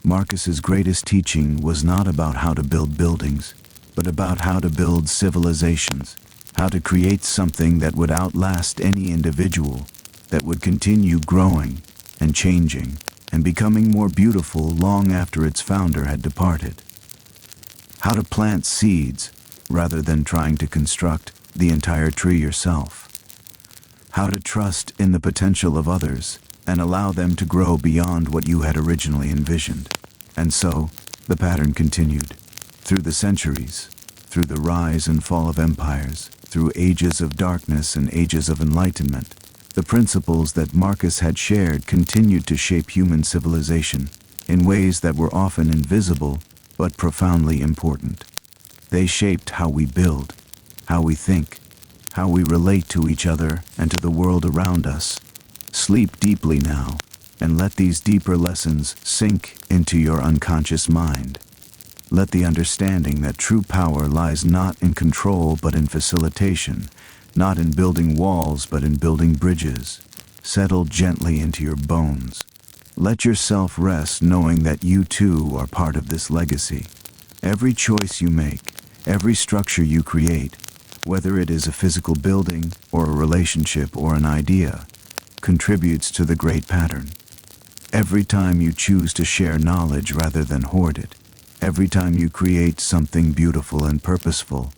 Marcus's greatest teaching was not about how to build buildings, but about how to build civilizations, how to create something that would outlast any individual, that would continue growing and changing and becoming more beautiful long after its founder had departed. How to plant seeds rather than trying to construct the entire tree yourself. How to trust in the potential of others and allow them to grow beyond what you had originally envisioned. And so, the pattern continued. Through the centuries, through the rise and fall of empires, through ages of darkness and ages of enlightenment, the principles that Marcus had shared continued to shape human civilization in ways that were often invisible but profoundly important. They shaped how we build, how we think, how we relate to each other and to the world around us. Sleep deeply now, and let these deeper lessons sink into your unconscious mind. Let the understanding that true power lies not in control but in facilitation, not in building walls but in building bridges, settle gently into your bones. Let yourself rest knowing that you too are part of this legacy. Every choice you make, every structure you create, whether it is a physical building or a relationship or an idea, contributes to the great pattern. Every time you choose to share knowledge rather than hoard it, every time you create something beautiful and purposeful,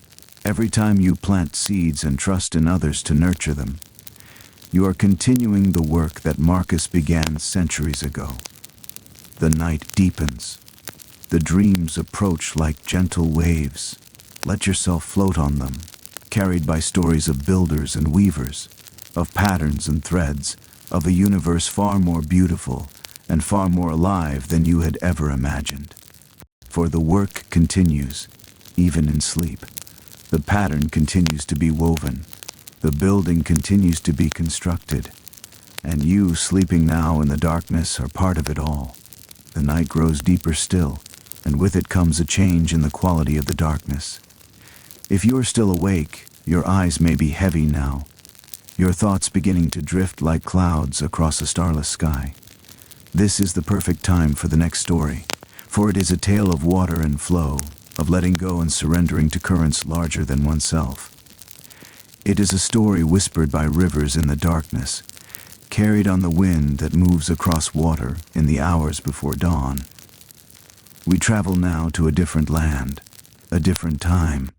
every time you plant seeds and trust in others to nurture them, you are continuing the work that Marcus began centuries ago. The night deepens. The dreams approach like gentle waves. Let yourself float on them, carried by stories of builders and weavers, of patterns and threads, of a universe far more beautiful and far more alive than you had ever imagined. For the work continues, even in sleep. The pattern continues to be woven. The building continues to be constructed, and you, sleeping now in the darkness, are part of it all. The night grows deeper still, and with it comes a change in the quality of the darkness. If you are still awake, your eyes may be heavy now, your thoughts beginning to drift like clouds across a starless sky. This is the perfect time for the next story, for it is a tale of water and flow, of letting go and surrendering to currents larger than oneself. It is a story whispered by rivers in the darkness, carried on the wind that moves across water in the hours before dawn. We travel now to a different land, a different time,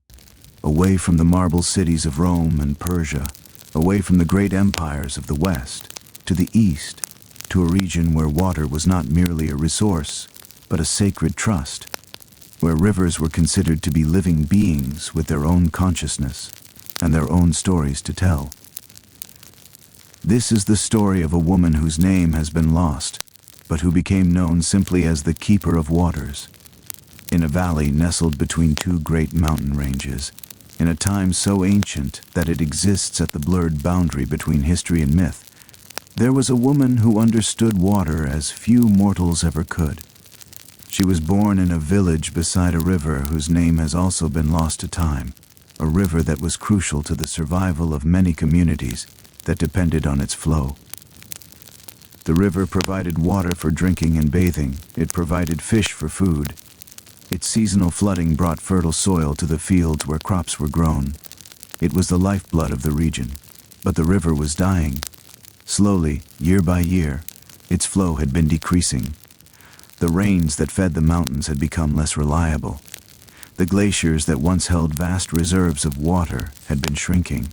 away from the marble cities of Rome and Persia, away from the great empires of the West, to the East, to a region where water was not merely a resource, but a sacred trust, where rivers were considered to be living beings with their own consciousness and their own stories to tell. This is the story of a woman whose name has been lost, but who became known simply as the Keeper of Waters. In a valley nestled between two great mountain ranges, in a time so ancient that it exists at the blurred boundary between history and myth, there was a woman who understood water as few mortals ever could. She was born in a village beside a river whose name has also been lost to time, a river that was crucial to the survival of many communities that depended on its flow. The river provided water for drinking and bathing. It provided fish for food. Its seasonal flooding brought fertile soil to the fields where crops were grown. It was the lifeblood of the region. But the river was dying. Slowly, year by year, its flow had been decreasing. The rains that fed the mountains had become less reliable. The glaciers that once held vast reserves of water had been shrinking.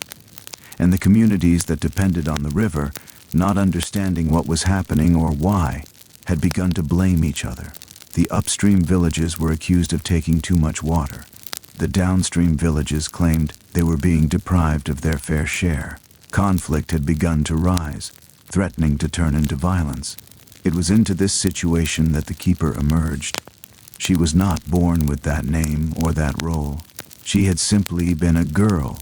And the communities that depended on the river, not understanding what was happening or why, had begun to blame each other. The upstream villages were accused of taking too much water. The downstream villages claimed they were being deprived of their fair share. Conflict had begun to rise, threatening to turn into violence. It was into this situation that the keeper emerged. She was not born with that name or that role. She had simply been a girl,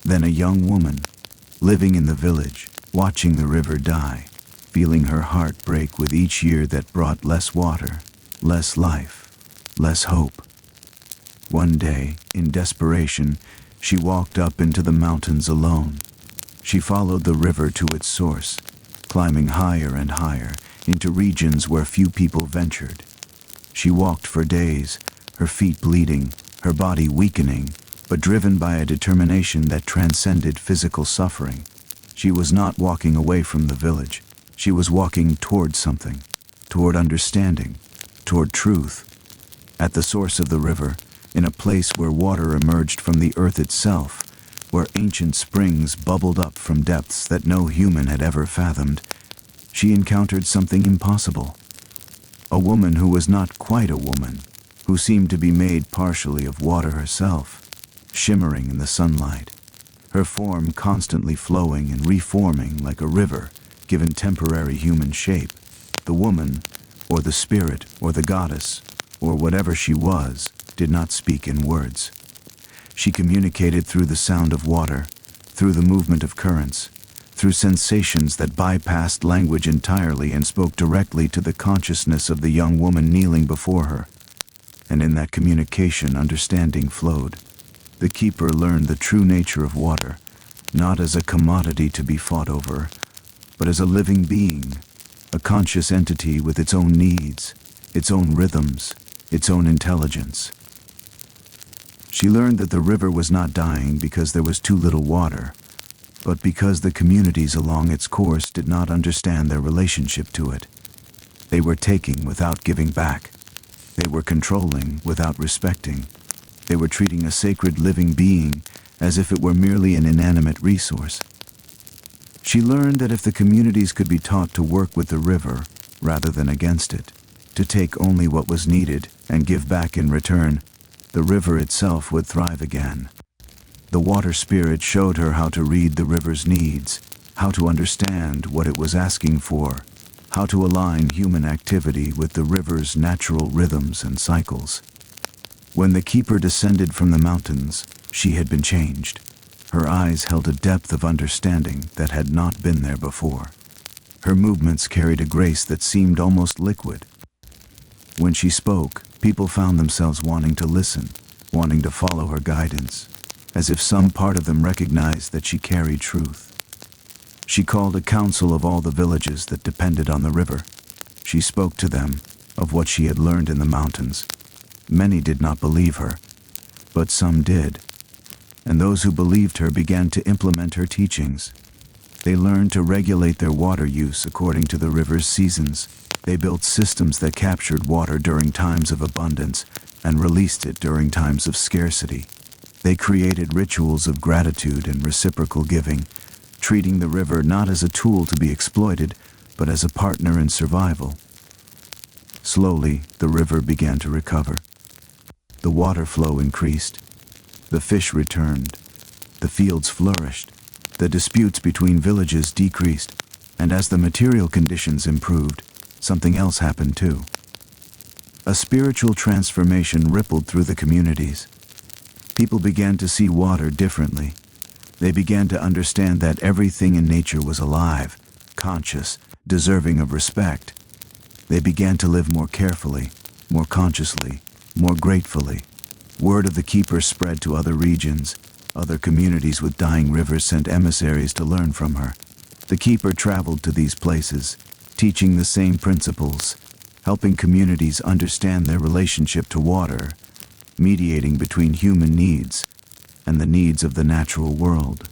then a young woman, living in the village, watching the river die, feeling her heart break with each year that brought less water, less life, less hope. One day, in desperation, she walked up into the mountains alone. She followed the river to its source, climbing higher and higher into regions where few people ventured. She walked for days, her feet bleeding, her body weakening, but driven by a determination that transcended physical suffering. She was not walking away from the village. She was walking toward something, toward understanding, toward truth. At the source of the river, in a place where water emerged from the earth itself, where ancient springs bubbled up from depths that no human had ever fathomed, she encountered something impossible. A woman who was not quite a woman, who seemed to be made partially of water herself, shimmering in the sunlight, her form constantly flowing and reforming like a river, given temporary human shape. The woman, or the spirit, or the goddess, or whatever she was, did not speak in words. She communicated through the sound of water, through the movement of currents, through sensations that bypassed language entirely and spoke directly to the consciousness of the young woman kneeling before her. And in that communication, understanding flowed. The keeper learned the true nature of water, not as a commodity to be fought over, but as a living being, a conscious entity with its own needs, its own rhythms, its own intelligence. She learned that the river was not dying because there was too little water, but because the communities along its course did not understand their relationship to it. They were taking without giving back. They were controlling without respecting. They were treating a sacred living being as if it were merely an inanimate resource. She learned that if the communities could be taught to work with the river rather than against it, to take only what was needed and give back in return, the river itself would thrive again. The water spirit showed her how to read the river's needs, how to understand what it was asking for, how to align human activity with the river's natural rhythms and cycles. When the keeper descended from the mountains, she had been changed. Her eyes held a depth of understanding that had not been there before. Her movements carried a grace that seemed almost liquid. When she spoke, people found themselves wanting to listen, wanting to follow her guidance, as if some part of them recognized that she carried truth. She called a council of all the villages that depended on the river. She spoke to them of what she had learned in the mountains. Many did not believe her, but some did. And those who believed her began to implement her teachings. They learned to regulate their water use according to the river's seasons. They built systems that captured water during times of abundance and released it during times of scarcity. They created rituals of gratitude and reciprocal giving, treating the river not as a tool to be exploited, but as a partner in survival. Slowly, the river began to recover. The water flow increased. The fish returned. The fields flourished. The disputes between villages decreased. And as the material conditions improved, something else happened too. A spiritual transformation rippled through the communities. People began to see water differently. They began to understand that everything in nature was alive, conscious, deserving of respect. They began to live more carefully, more consciously, more gratefully. Word of the keeper spread to other regions. Other communities with dying rivers sent emissaries to learn from her. The keeper traveled to these places, teaching the same principles, helping communities understand their relationship to water, mediating between human needs and the needs of the natural world.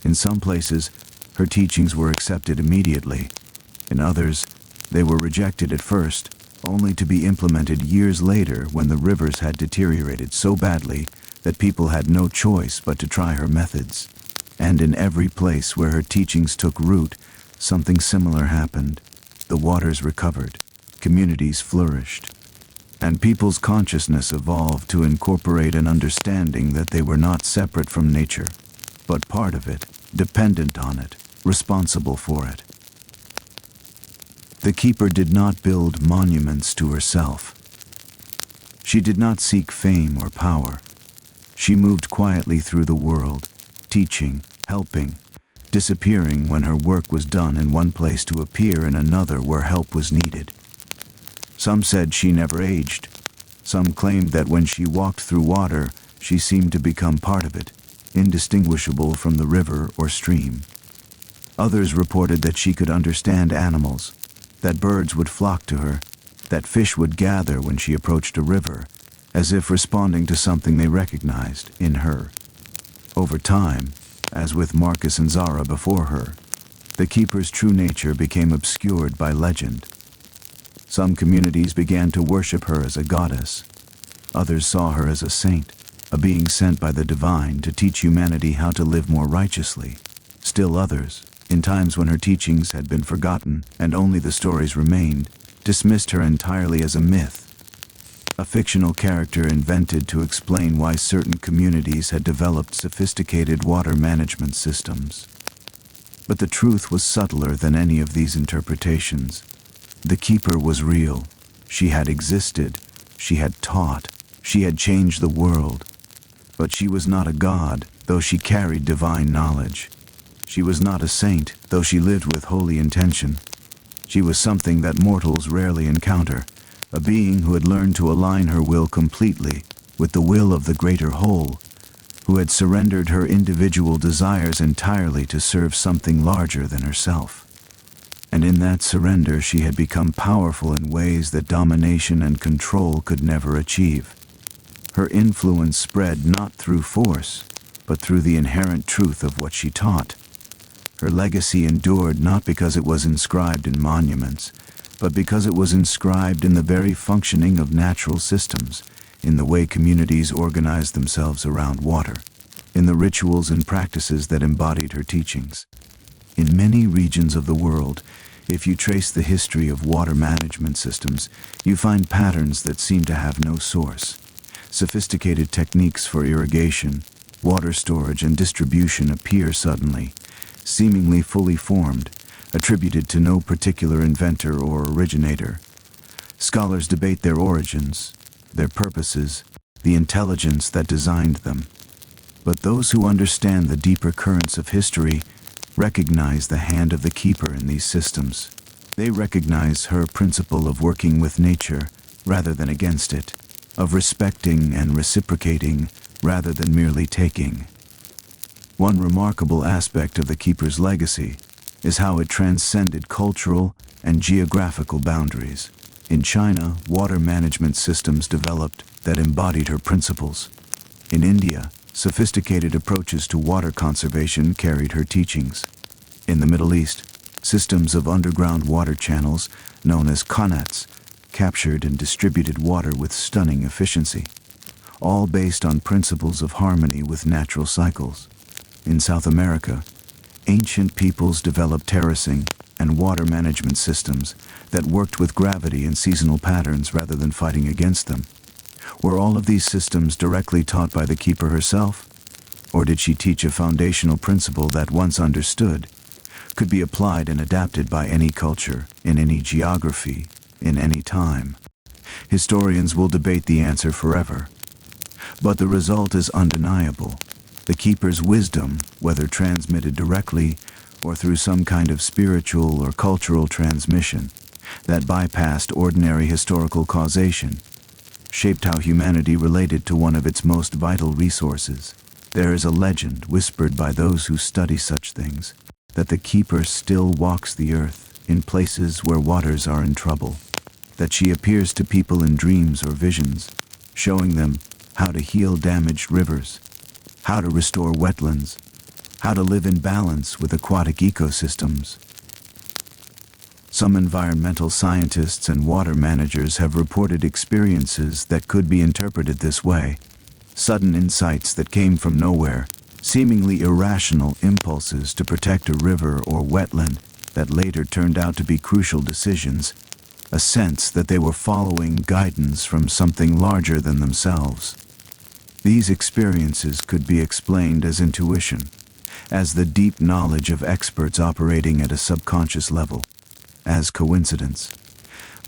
In some places, her teachings were accepted immediately. In others, they were rejected at first, only to be implemented years later when the rivers had deteriorated so badly that people had no choice but to try her methods. And in every place where her teachings took root, something similar happened. The waters recovered. Communities flourished. and people's consciousness evolved to incorporate an understanding that they were not separate from nature, but part of it, dependent on it, responsible for it. The keeper did not build monuments to herself. She did not seek fame or power. She moved quietly through the world, teaching, helping, disappearing when her work was done in one place to appear in another where help was needed. Some said she never aged. Some claimed that when she walked through water, she seemed to become part of it, indistinguishable from the river or stream. Others reported that she could understand animals, that birds would flock to her, that fish would gather when she approached a river, as if responding to something they recognized in her. Over time, as with Marcus and Zara before her, the keeper's true nature became obscured by legend. Some communities began to worship her as a goddess. Others saw her as a saint, a being sent by the divine to teach humanity how to live more righteously. Still others, in times when her teachings had been forgotten and only the stories remained, dismissed her entirely as a myth, a fictional character invented to explain why certain communities had developed sophisticated water management systems. But the truth was subtler than any of these interpretations. The keeper was real. She had existed. She had taught. She had changed the world. But she was not a god, though she carried divine knowledge. She was not a saint, though she lived with holy intention. She was something that mortals rarely encounter, a being who had learned to align her will completely with the will of the greater whole, who had surrendered her individual desires entirely to serve something larger than herself. And in that surrender she had become powerful in ways that domination and control could never achieve. Her influence spread not through force, but through the inherent truth of what she taught. Her legacy endured not because it was inscribed in monuments, but because it was inscribed in the very functioning of natural systems, in the way communities organized themselves around water, in the rituals and practices that embodied her teachings. In many regions of the world, if you trace the history of water management systems, you find patterns that seem to have no source. Sophisticated techniques for irrigation, water storage, and distribution appear suddenly, seemingly fully formed, attributed to no particular inventor or originator. Scholars debate their origins, their purposes, the intelligence that designed them. But those who understand the deeper currents of history recognize the hand of the keeper in these systems. They recognize her principle of working with nature rather than against it, of respecting and reciprocating rather than merely taking. One remarkable aspect of the keeper's legacy is how it transcended cultural and geographical boundaries. In China, water management systems developed that embodied her principles. In India, sophisticated approaches to water conservation carried her teachings. In the Middle East, systems of underground water channels, known as qanats, captured and distributed water with stunning efficiency, all based on principles of harmony with natural cycles. In South America, ancient peoples developed terracing and water management systems that worked with gravity and seasonal patterns rather than fighting against them. Were all of these systems directly taught by the keeper herself? Or did she teach a foundational principle that, once understood, could be applied and adapted by any culture, in any geography, in any time? Historians will debate the answer forever. But the result is undeniable. The keeper's wisdom, whether transmitted directly or through some kind of spiritual or cultural transmission that bypassed ordinary historical causation, shaped how humanity related to one of its most vital resources. There is a legend whispered by those who study such things that the keeper still walks the earth in places where waters are in trouble, that she appears to people in dreams or visions, showing them how to heal damaged rivers, how to restore wetlands, how to live in balance with aquatic ecosystems. Some environmental scientists and water managers have reported experiences that could be interpreted this way: sudden insights that came from nowhere, seemingly irrational impulses to protect a river or wetland that later turned out to be crucial decisions, a sense that they were following guidance from something larger than themselves. These experiences could be explained as intuition, as the deep knowledge of experts operating at a subconscious level, as coincidence.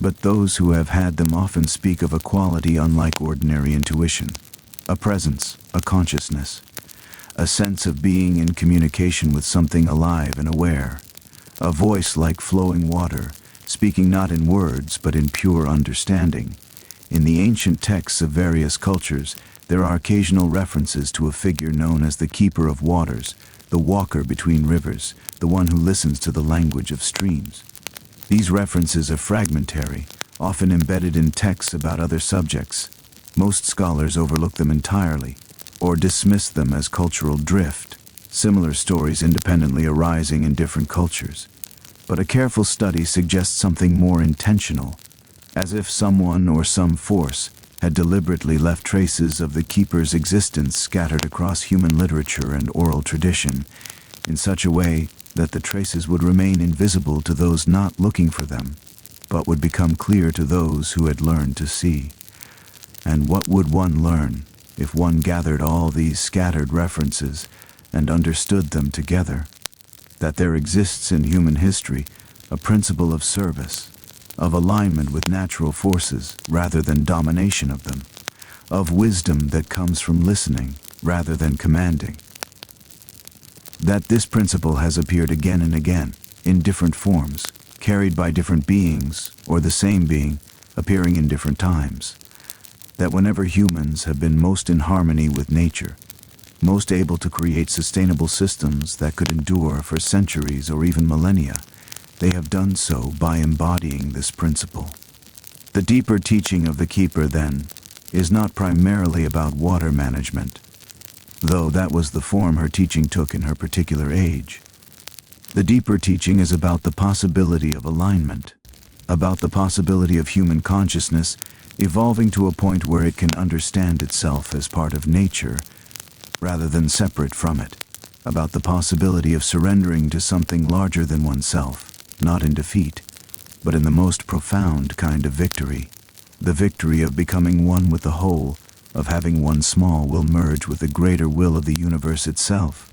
But those who have had them often speak of a quality unlike ordinary intuition, a presence, a consciousness, a sense of being in communication with something alive and aware, a voice like flowing water, speaking not in words but in pure understanding. In the ancient texts of various cultures, there are occasional references to a figure known as the keeper of waters, the walker between rivers, the one who listens to the language of streams. These references are fragmentary, often embedded in texts about other subjects. Most scholars overlook them entirely, or dismiss them as cultural drift, similar stories independently arising in different cultures. But a careful study suggests something more intentional, as if someone or some force had deliberately left traces of the keeper's existence scattered across human literature and oral tradition, in such a way that the traces would remain invisible to those not looking for them, but would become clear to those who had learned to see. And what would one learn if one gathered all these scattered references and understood them together? That there exists in human history a principle of service, of alignment with natural forces rather than domination of them, of wisdom that comes from listening rather than commanding. That this principle has appeared again and again, in different forms, carried by different beings, or the same being, appearing in different times. That whenever humans have been most in harmony with nature, most able to create sustainable systems that could endure for centuries or even millennia, they have done so by embodying this principle. The deeper teaching of the keeper, then, is not primarily about water management, though that was the form her teaching took in her particular age. The deeper teaching is about the possibility of alignment, about the possibility of human consciousness evolving to a point where it can understand itself as part of nature rather than separate from it, about the possibility of surrendering to something larger than oneself, not in defeat, but in the most profound kind of victory, the victory of becoming one with the whole, of having one small will merge with the greater will of the universe itself.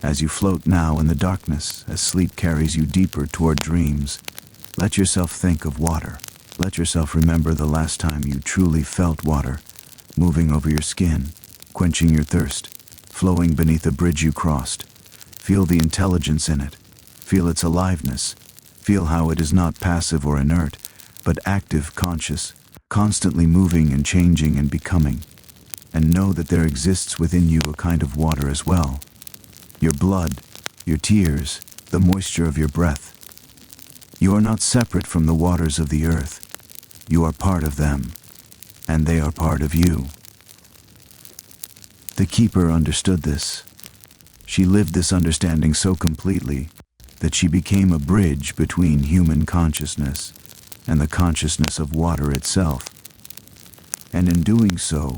As you float now in the darkness, as sleep carries you deeper toward dreams, let yourself think of water. Let yourself remember the last time you truly felt water, moving over your skin, quenching your thirst, flowing beneath a bridge you crossed. Feel the intelligence in it. Feel its aliveness. Feel how it is not passive or inert, but active, conscious, constantly moving and changing and becoming. And know that there exists within you a kind of water as well. Your blood, your tears, the moisture of your breath. You are not separate from the waters of the earth. You are part of them, and they are part of you. The keeper understood this. She lived this understanding so completely that she became a bridge between human consciousness and the consciousness of water itself. And in doing so,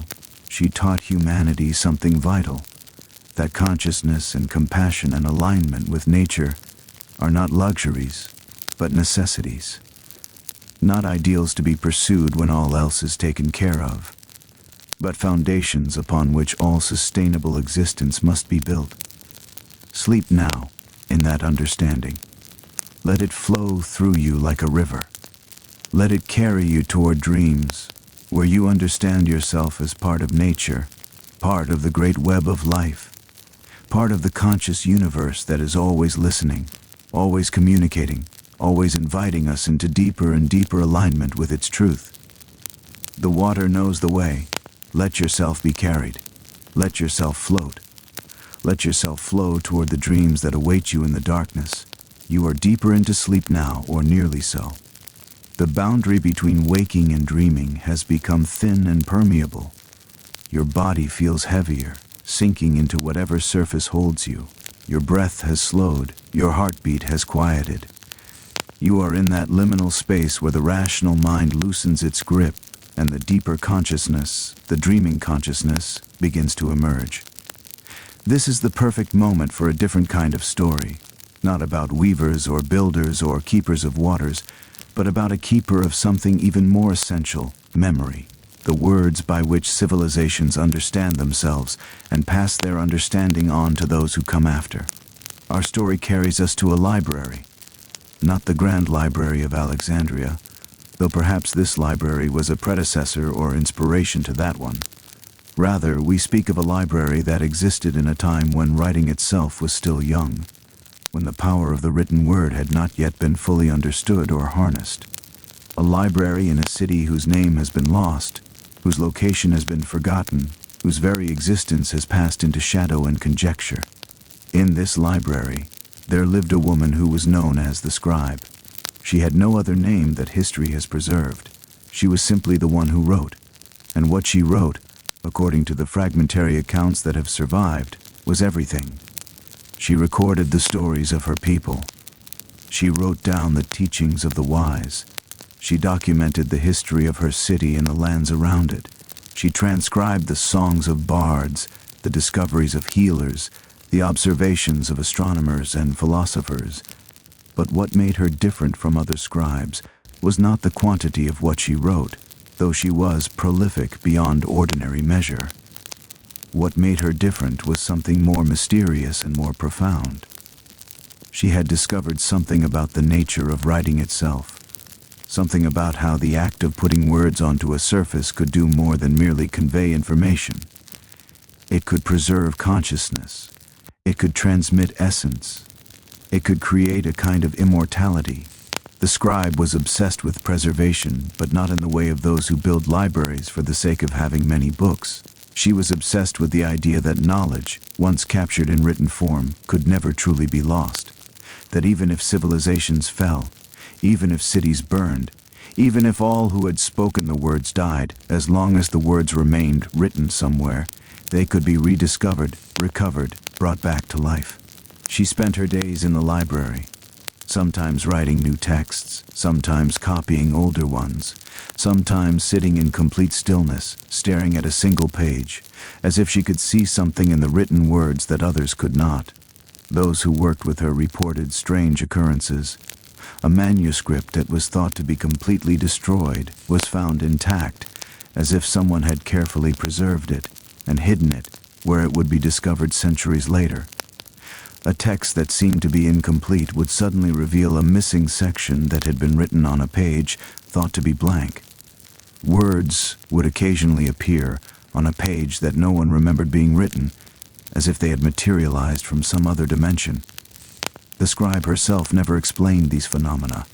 she taught humanity something vital, that consciousness and compassion and alignment with nature are not luxuries, but necessities. Not ideals to be pursued when all else is taken care of, but foundations upon which all sustainable existence must be built. Sleep now in that understanding. Let it flow through you like a river. Let it carry you toward dreams, where you understand yourself as part of nature, part of the great web of life, part of the conscious universe that is always listening, always communicating, always inviting us into deeper and deeper alignment with its truth. The water knows the way. Let yourself be carried. Let yourself float. Let yourself flow toward the dreams that await you in the darkness. You are deeper into sleep now, or nearly so. The boundary between waking and dreaming has become thin and permeable. Your body feels heavier, sinking into whatever surface holds you. Your breath has slowed. Your heartbeat has quieted. You are in that liminal space where the rational mind loosens its grip and the deeper consciousness, the dreaming consciousness, begins to emerge. This is the perfect moment for a different kind of story, not about weavers or builders or keepers of waters, but about a keeper of something even more essential, memory, the words by which civilizations understand themselves and pass their understanding on to those who come after. Our story carries us to a library, not the Grand Library of Alexandria, though perhaps this library was a predecessor or inspiration to that one. Rather, we speak of a library that existed in a time when writing itself was still young, when the power of the written word had not yet been fully understood or harnessed. A library in a city whose name has been lost, whose location has been forgotten, whose very existence has passed into shadow and conjecture. In this library, there lived a woman who was known as the scribe. She had no other name that history has preserved. She was simply the one who wrote, and what she wrote, according to the fragmentary accounts that have survived, was everything. She recorded the stories of her people. She wrote down the teachings of the wise. She documented the history of her city and the lands around it. She transcribed the songs of bards, the discoveries of healers, the observations of astronomers and philosophers. But what made her different from other scribes was not the quantity of what she wrote, though she was prolific beyond ordinary measure. What made her different was something more mysterious and more profound. She had discovered something about the nature of writing itself, something about how the act of putting words onto a surface could do more than merely convey information. It could preserve consciousness. It could transmit essence. It could create a kind of immortality. The scribe was obsessed with preservation, but not in the way of those who build libraries for the sake of having many books. She was obsessed with the idea that knowledge, once captured in written form, could never truly be lost. That even if civilizations fell, even if cities burned, even if all who had spoken the words died, as long as the words remained written somewhere, they could be rediscovered, recovered, brought back to life. She spent her days in the library, sometimes writing new texts, sometimes copying older ones, sometimes sitting in complete stillness, staring at a single page, as if she could see something in the written words that others could not. Those who worked with her reported strange occurrences. A manuscript that was thought to be completely destroyed was found intact, as if someone had carefully preserved it and hidden it where it would be discovered centuries later. A text that seemed to be incomplete would suddenly reveal a missing section that had been written on a page thought to be blank. Words would occasionally appear on a page that no one remembered being written, as if they had materialized from some other dimension. The scribe herself never explained these phenomena.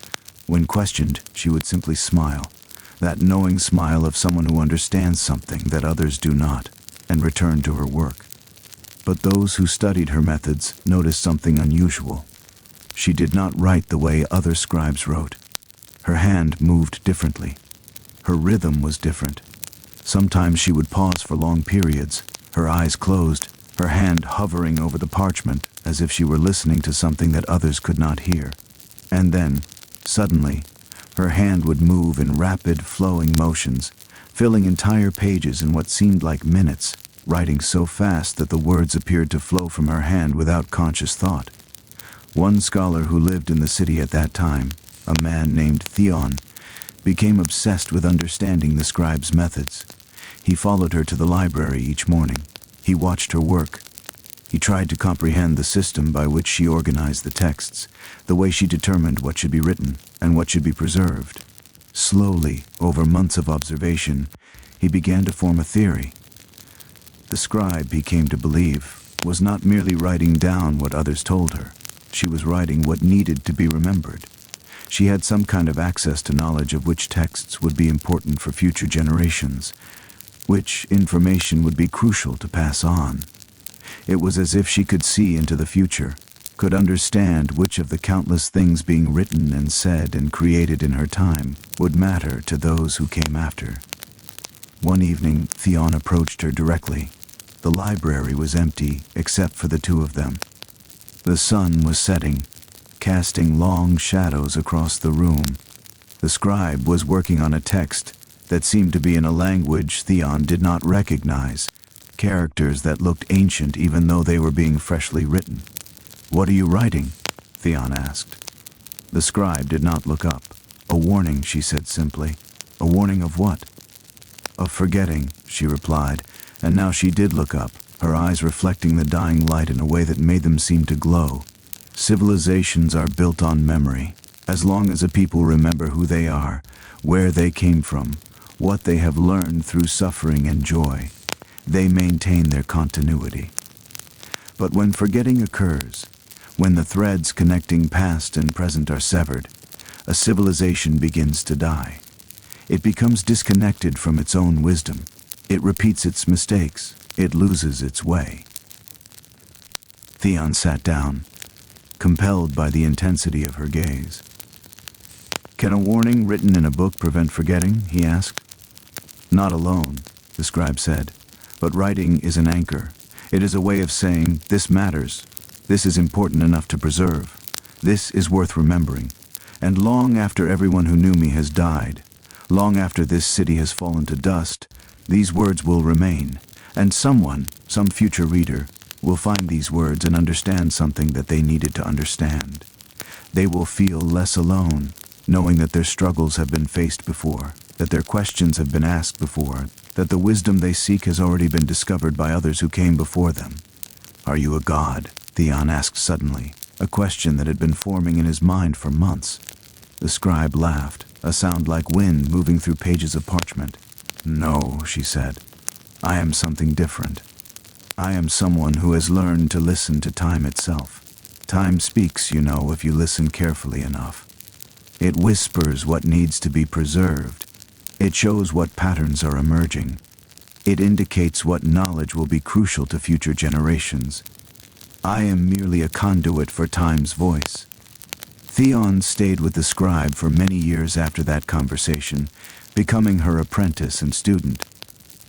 When questioned, she would simply smile, that knowing smile of someone who understands something that others do not, and return to her work. But those who studied her methods noticed something unusual. She did not write the way other scribes wrote. Her hand moved differently. Her rhythm was different. Sometimes she would pause for long periods, her eyes closed, her hand hovering over the parchment as if she were listening to something that others could not hear. And then, suddenly, her hand would move in rapid, flowing motions, filling entire pages in what seemed like minutes, writing so fast that the words appeared to flow from her hand without conscious thought. One scholar who lived in the city at that time, a man named Theon, became obsessed with understanding the scribe's methods. He followed her to the library each morning. He watched her work. He tried to comprehend the system by which she organized the texts, the way she determined what should be written and what should be preserved. Slowly, over months of observation, he began to form a theory. The scribe, he came to believe, was not merely writing down what others told her. She was writing what needed to be remembered. She had some kind of access to knowledge of which texts would be important for future generations, which information would be crucial to pass on. It was as if she could see into the future, could understand which of the countless things being written and said and created in her time would matter to those who came after. One evening, Theon approached her directly. The library was empty except for the two of them. The sun was setting, casting long shadows across the room. The scribe was working on a text that seemed to be in a language Theon did not recognize, characters that looked ancient even though they were being freshly written. "What are you writing?" Theon asked. The scribe did not look up. "A warning," she said simply. "A warning of what?" "Of forgetting," she replied, and now she did look up, her eyes reflecting the dying light in a way that made them seem to glow. "Civilizations are built on memory. As long as a people remember who they are, where they came from, what they have learned through suffering and joy, they maintain their continuity. But when forgetting occurs, when the threads connecting past and present are severed, a civilization begins to die. It becomes disconnected from its own wisdom. It repeats its mistakes. It loses its way." Theon sat down, compelled by the intensity of her gaze. "Can a warning written in a book prevent forgetting?" he asked. "Not alone," the scribe said, "but writing is an anchor. It is a way of saying, this matters, this is important enough to preserve, this is worth remembering. And long after everyone who knew me has died, long after this city has fallen to dust, these words will remain, and someone, some future reader, will find these words and understand something that they needed to understand. They will feel less alone, knowing that their struggles have been faced before, that their questions have been asked before, that the wisdom they seek has already been discovered by others who came before them." "Are you a god?" Theon asked suddenly, a question that had been forming in his mind for months. The scribe laughed, a sound like wind moving through pages of parchment. "No," she said. "I am something different. I am someone who has learned to listen to time itself. Time speaks, you know, if you listen carefully enough. It whispers what needs to be preserved. It shows what patterns are emerging. It indicates what knowledge will be crucial to future generations. I am merely a conduit for time's voice." Theon stayed with the scribe for many years after that conversation, becoming her apprentice and student.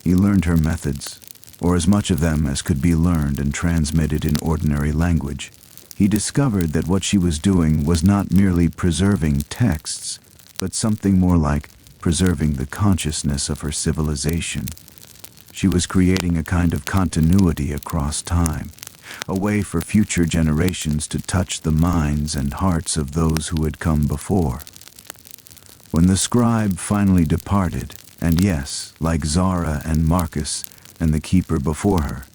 He learned her methods, or as much of them as could be learned and transmitted in ordinary language. He discovered that what she was doing was not merely preserving texts, but something more like preserving the consciousness of her civilization. She was creating a kind of continuity across time, a way for future generations to touch the minds and hearts of those who had come before. When the scribe finally departed, and yes, like Zara and Marcus and the keeper before her,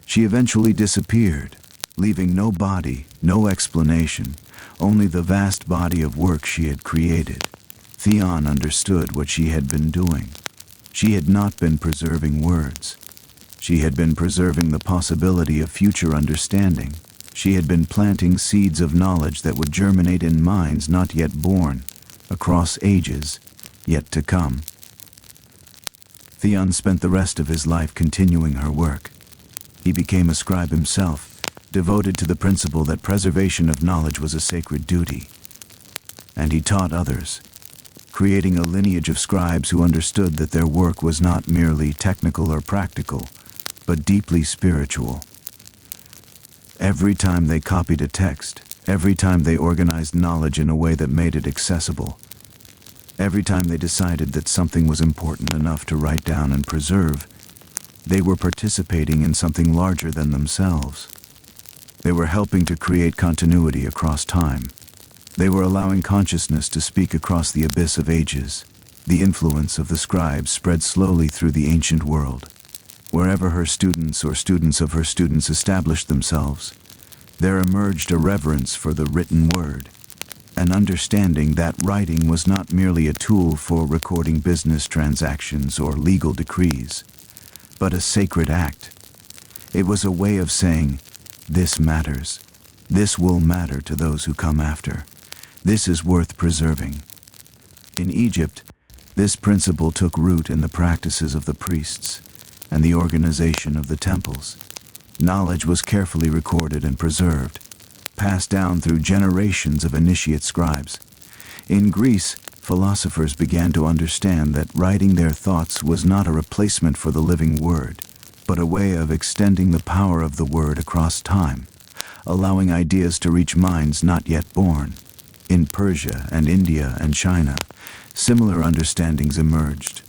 she eventually disappeared, leaving no body, no explanation, only the vast body of work she had created. Theon understood what she had been doing. She had not been preserving words. She had been preserving the possibility of future understanding. She had been planting seeds of knowledge that would germinate in minds not yet born, across ages yet to come. Theon spent the rest of his life continuing her work. He became a scribe himself, devoted to the principle that preservation of knowledge was a sacred duty. And he taught others, creating a lineage of scribes who understood that their work was not merely technical or practical, but deeply spiritual. Every time they copied a text, every time they organized knowledge in a way that made it accessible, every time they decided that something was important enough to write down and preserve, they were participating in something larger than themselves. They were helping to create continuity across time. They were allowing consciousness to speak across the abyss of ages. The influence of the scribes spread slowly through the ancient world. Wherever her students or students of her students established themselves, there emerged a reverence for the written word, an understanding that writing was not merely a tool for recording business transactions or legal decrees, but a sacred act. It was a way of saying, this matters. This will matter to those who come after. This is worth preserving. In Egypt, this principle took root in the practices of the priests and the organization of the temples. Knowledge was carefully recorded and preserved, passed down through generations of initiate scribes. In Greece, philosophers began to understand that writing their thoughts was not a replacement for the living word, but a way of extending the power of the word across time, allowing ideas to reach minds not yet born. In Persia and India and China, similar understandings emerged,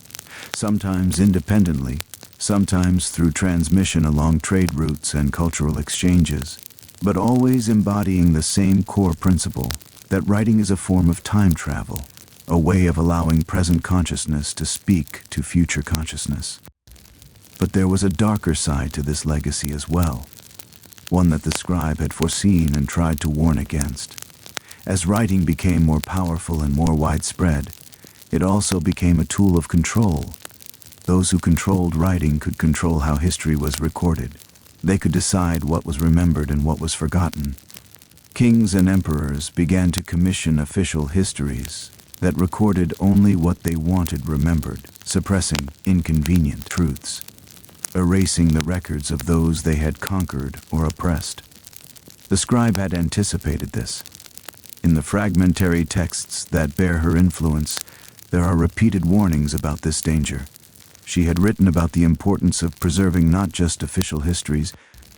sometimes independently, sometimes through transmission along trade routes and cultural exchanges, but always embodying the same core principle that writing is a form of time travel, a way of allowing present consciousness to speak to future consciousness. But there was a darker side to this legacy as well, one that the scribe had foreseen and tried to warn against. As writing became more powerful and more widespread, it also became a tool of control. Those who controlled writing could control how history was recorded. They could decide what was remembered and what was forgotten. Kings and emperors began to commission official histories that recorded only what they wanted remembered, suppressing inconvenient truths, erasing the records of those they had conquered or oppressed. The scribe had anticipated this. In the fragmentary texts that bear her influence, there are repeated warnings about this danger. She had written about the importance of preserving not just official histories,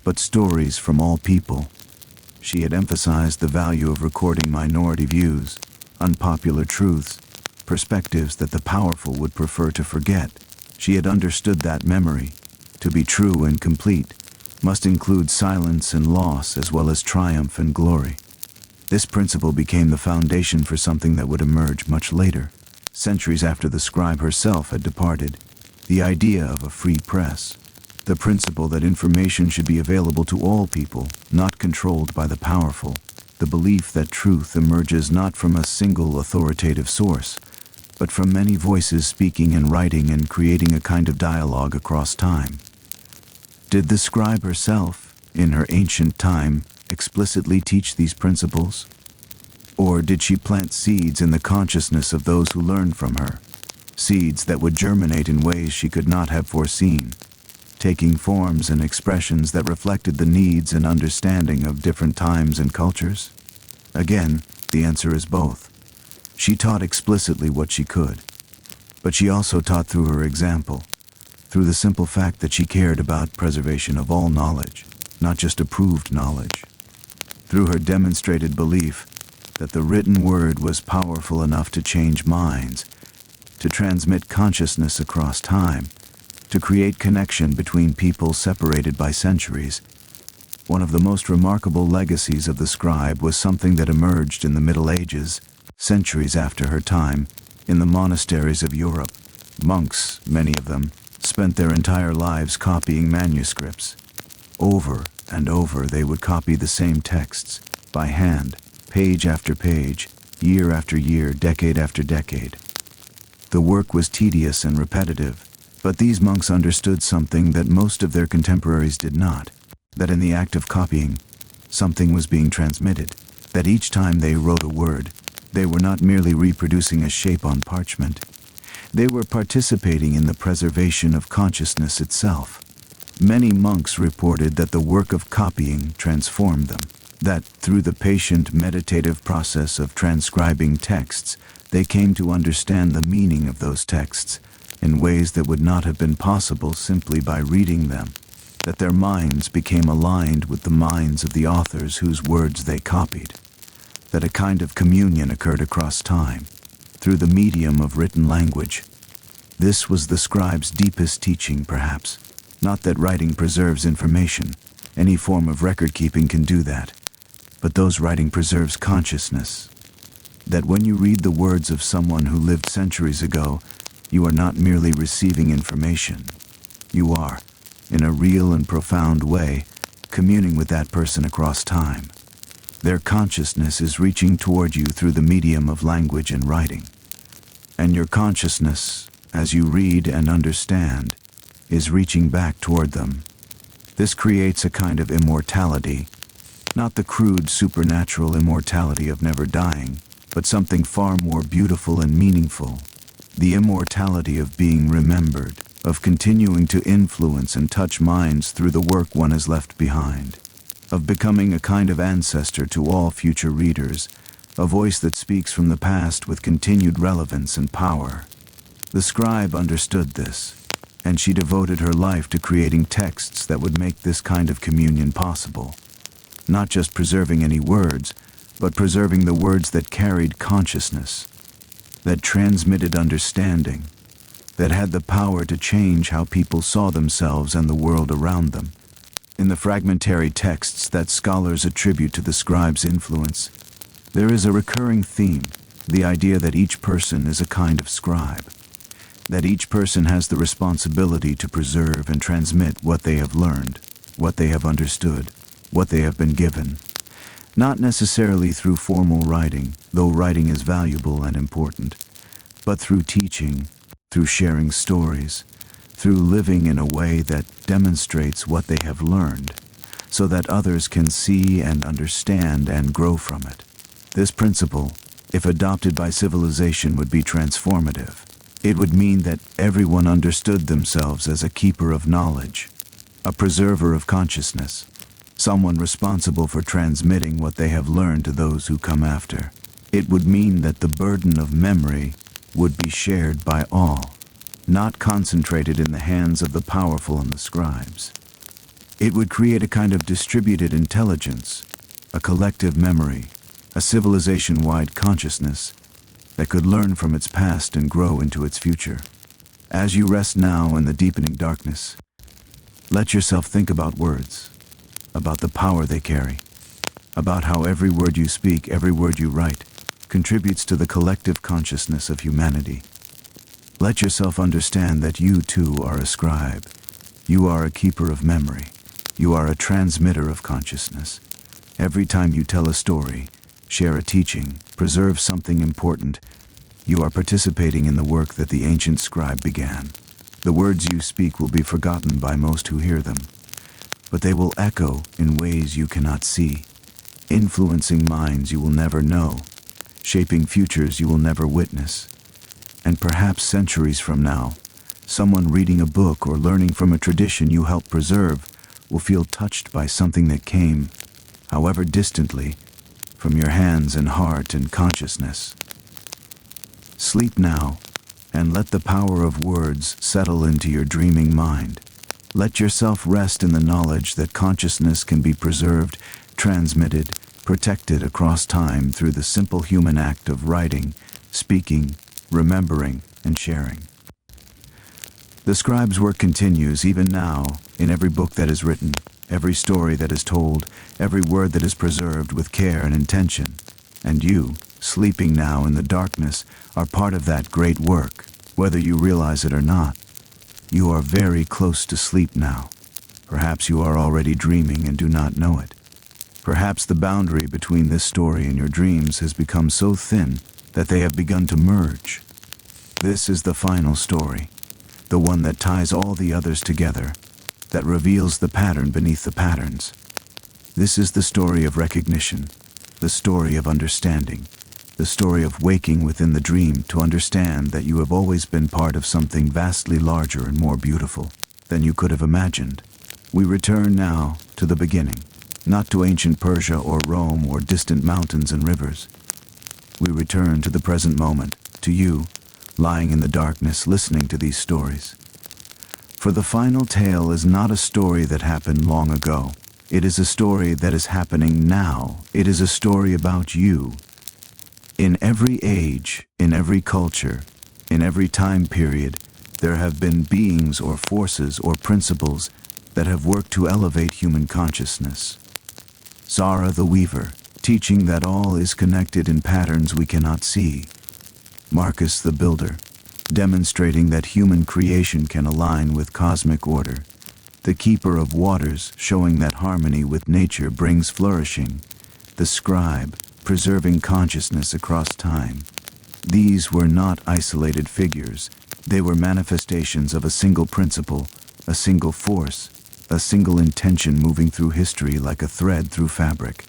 but stories from all people. She had emphasized the value of recording minority views, unpopular truths, perspectives that the powerful would prefer to forget. She had understood that memory, to be true and complete, must include silence and loss as well as triumph and glory. This principle became the foundation for something that would emerge much later, centuries after the scribe herself had departed: the idea of a free press, the principle that information should be available to all people, not controlled by the powerful, the belief that truth emerges not from a single authoritative source, but from many voices speaking and writing and creating a kind of dialogue across time. Did the scribe herself, in her ancient time, explicitly teach these principles? Or did she plant seeds in the consciousness of those who learned from her, seeds that would germinate in ways she could not have foreseen, taking forms and expressions that reflected the needs and understanding of different times and cultures? Again, the answer is both. She taught explicitly what she could, but she also taught through her example, through the simple fact that she cared about preservation of all knowledge, not just approved knowledge. Through her demonstrated belief that the written word was powerful enough to change minds, to transmit consciousness across time, to create connection between people separated by centuries. One of the most remarkable legacies of the scribe was something that emerged in the Middle Ages, centuries after her time, in the monasteries of Europe. Monks, many of them, spent their entire lives copying manuscripts. Over and over they would copy the same texts, by hand, page after page, year after year, decade after decade. The work was tedious and repetitive, but these monks understood something that most of their contemporaries did not, that in the act of copying, something was being transmitted, that each time they wrote a word, they were not merely reproducing a shape on parchment. They were participating in the preservation of consciousness itself. Many monks reported that the work of copying transformed them, that through the patient meditative process of transcribing texts, they came to understand the meaning of those texts in ways that would not have been possible simply by reading them, that their minds became aligned with the minds of the authors whose words they copied, that a kind of communion occurred across time, through the medium of written language. This was the scribe's deepest teaching, perhaps. Not that writing preserves information. Any form of record-keeping can do that. But those writing preserves consciousness. That when you read the words of someone who lived centuries ago, you are not merely receiving information. You are, in a real and profound way, communing with that person across time. Their consciousness is reaching toward you through the medium of language and writing. And your consciousness, as you read and understand, is reaching back toward them. This creates a kind of immortality, not the crude supernatural immortality of never dying, but something far more beautiful and meaningful, the immortality of being remembered, of continuing to influence and touch minds through the work one has left behind, of becoming a kind of ancestor to all future readers, a voice that speaks from the past with continued relevance and power. The scribe understood this, and she devoted her life to creating texts that would make this kind of communion possible. Not just preserving any words, but preserving the words that carried consciousness, that transmitted understanding, that had the power to change how people saw themselves and the world around them. In the fragmentary texts that scholars attribute to the scribe's influence, there is a recurring theme, The idea that each person is a kind of scribe, that each person has the responsibility to preserve and transmit what they have learned, what they have understood, what they have been given, not necessarily through formal writing, though writing is valuable and important, but through teaching, through sharing stories, through living in a way that demonstrates what they have learned, so that others can see and understand and grow from it. This principle, if adopted by civilization, would be transformative. It would mean that everyone understood themselves as a keeper of knowledge, a preserver of consciousness, someone responsible for transmitting what they have learned to those who come after. It would mean that the burden of memory would be shared by all, not concentrated in the hands of the powerful and the scribes. It would create a kind of distributed intelligence, a collective memory, a civilization-wide consciousness that could learn from its past and grow into its future. As you rest now in the deepening darkness, let yourself think about words, about the power they carry, about how every word you speak, every word you write, contributes to the collective consciousness of humanity. Let yourself understand that you too are a scribe. You are a keeper of memory. You are a transmitter of consciousness. Every time you tell a story, share a teaching, preserve something important, you are participating in the work that the ancient scribe began. The words you speak will be forgotten by most who hear them, but they will echo in ways you cannot see, influencing minds you will never know, shaping futures you will never witness. And perhaps centuries from now, someone reading a book or learning from a tradition you helped preserve will feel touched by something that came, however distantly, from your hands and heart and consciousness. Sleep now, and let the power of words settle into your dreaming mind. Let yourself rest in the knowledge that consciousness can be preserved, transmitted, protected across time through the simple human act of writing, speaking, remembering, and sharing. The scribe's work continues even now in every book that is written, every story that is told, every word that is preserved with care and intention. And you, sleeping now in the darkness, are part of that great work, whether you realize it or not. You are very close to sleep now. Perhaps you are already dreaming and do not know it. Perhaps the boundary between this story and your dreams has become so thin that they have begun to merge. This is the final story, the one that ties all the others together, that reveals the pattern beneath the patterns. This is the story of recognition, the story of understanding, the story of waking within the dream to understand that you have always been part of something vastly larger and more beautiful than you could have imagined. We return now to the beginning, not to ancient Persia or Rome or distant mountains and rivers. We return to the present moment, to you, lying in the darkness listening to these stories. For the final tale is not a story that happened long ago. It is a story that is happening now. It is a story about you. In every age, in every culture, in every time period, there have been beings or forces or principles that have worked to elevate human consciousness. Zara the Weaver, teaching that all is connected in patterns we cannot see. Marcus the Builder, demonstrating that human creation can align with cosmic order. The Keeper of Waters, showing that harmony with nature brings flourishing. The Scribe, preserving consciousness across time. These were not isolated figures. They were manifestations of a single principle, a single force, a single intention moving through history like a thread through fabric.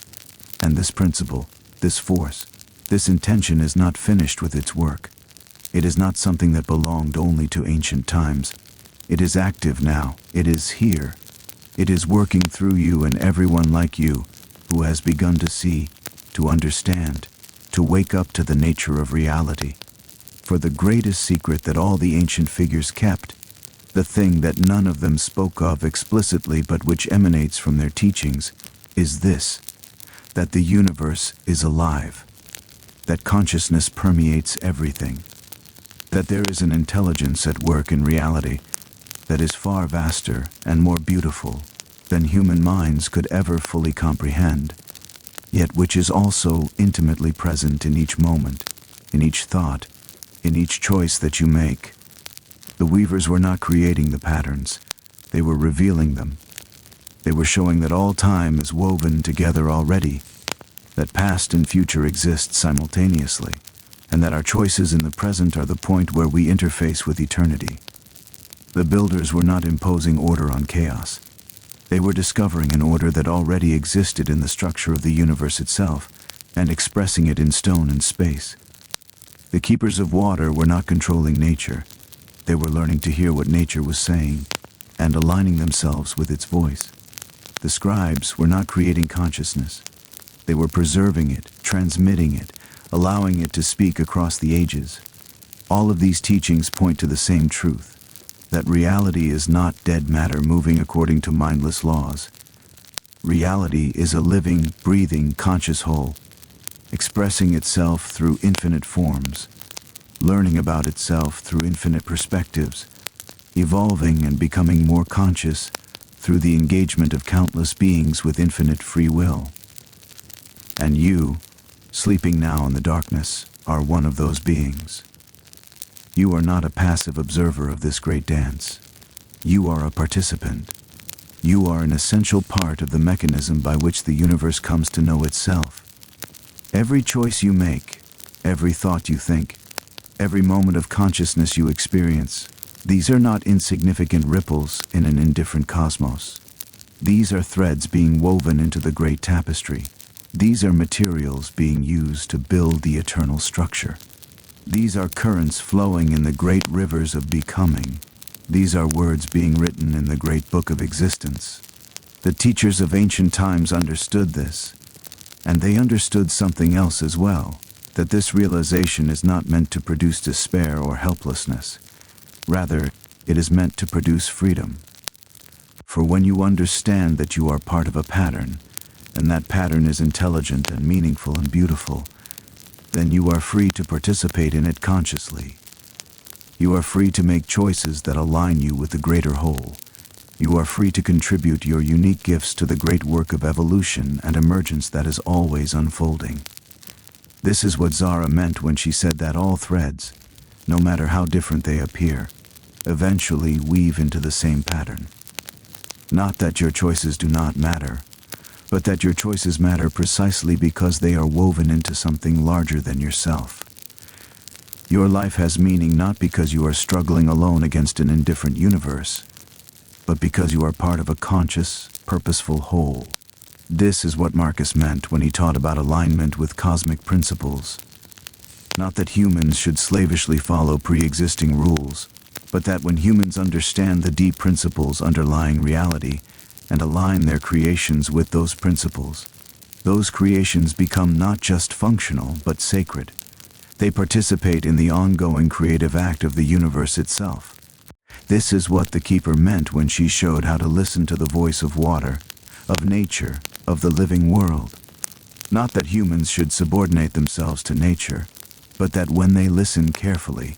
And this principle, this force, this intention is not finished with its work. It is not something that belonged only to ancient times. It is active now. It is here. It is working through you and everyone like you who has begun to see, to understand, to wake up to the nature of reality. For the greatest secret that all the ancient figures kept, the thing that none of them spoke of explicitly but which emanates from their teachings, is this: that the universe is alive, that consciousness permeates everything, that there is an intelligence at work in reality that is far vaster and more beautiful than human minds could ever fully comprehend, yet which is also intimately present in each moment, in each thought, in each choice that you make. The weavers were not creating the patterns, they were revealing them. They were showing that all time is woven together already, that past and future exist simultaneously, and that our choices in the present are the point where we interface with eternity. The builders were not imposing order on chaos. They were discovering an order that already existed in the structure of the universe itself, and expressing it in stone and space. The keepers of water were not controlling nature. They were learning to hear what nature was saying, and aligning themselves with its voice. The scribes were not creating consciousness. They were preserving it, transmitting it, allowing it to speak across the ages. All of these teachings point to the same truth, that reality is not dead matter moving according to mindless laws. Reality is a living, breathing, conscious whole, expressing itself through infinite forms, learning about itself through infinite perspectives, evolving and becoming more conscious through the engagement of countless beings with infinite free will. And you, sleeping now in the darkness, are one of those beings. You are not a passive observer of this great dance. You are a participant. You are an essential part of the mechanism by which the universe comes to know itself. Every choice you make, every thought you think, every moment of consciousness you experience, these are not insignificant ripples in an indifferent cosmos. These are threads being woven into the great tapestry. These are materials being used to build the eternal structure. These are currents flowing in the great rivers of becoming. These are words being written in the great book of existence. The teachers of ancient times understood this, and they understood something else as well, that this realization is not meant to produce despair or helplessness. Rather, it is meant to produce freedom. For when you understand that you are part of a pattern, and that pattern is intelligent and meaningful and beautiful, then you are free to participate in it consciously. You are free to make choices that align you with the greater whole. You are free to contribute your unique gifts to the great work of evolution and emergence that is always unfolding. This is what Zara meant when she said that all threads, no matter how different they appear, eventually weave into the same pattern. Not that your choices do not matter, but that your choices matter precisely because they are woven into something larger than yourself. Your life has meaning not because you are struggling alone against an indifferent universe, but because you are part of a conscious, purposeful whole. This is what Marcus meant when he taught about alignment with cosmic principles. Not that humans should slavishly follow pre-existing rules, but that when humans understand the deep principles underlying reality, and align their creations with those principles, those creations become not just functional but sacred. They participate in the ongoing creative act of the universe itself. This is what the keeper meant when she showed how to listen to the voice of water, of nature, of the living world. Not that humans should subordinate themselves to nature, but that when they listen carefully,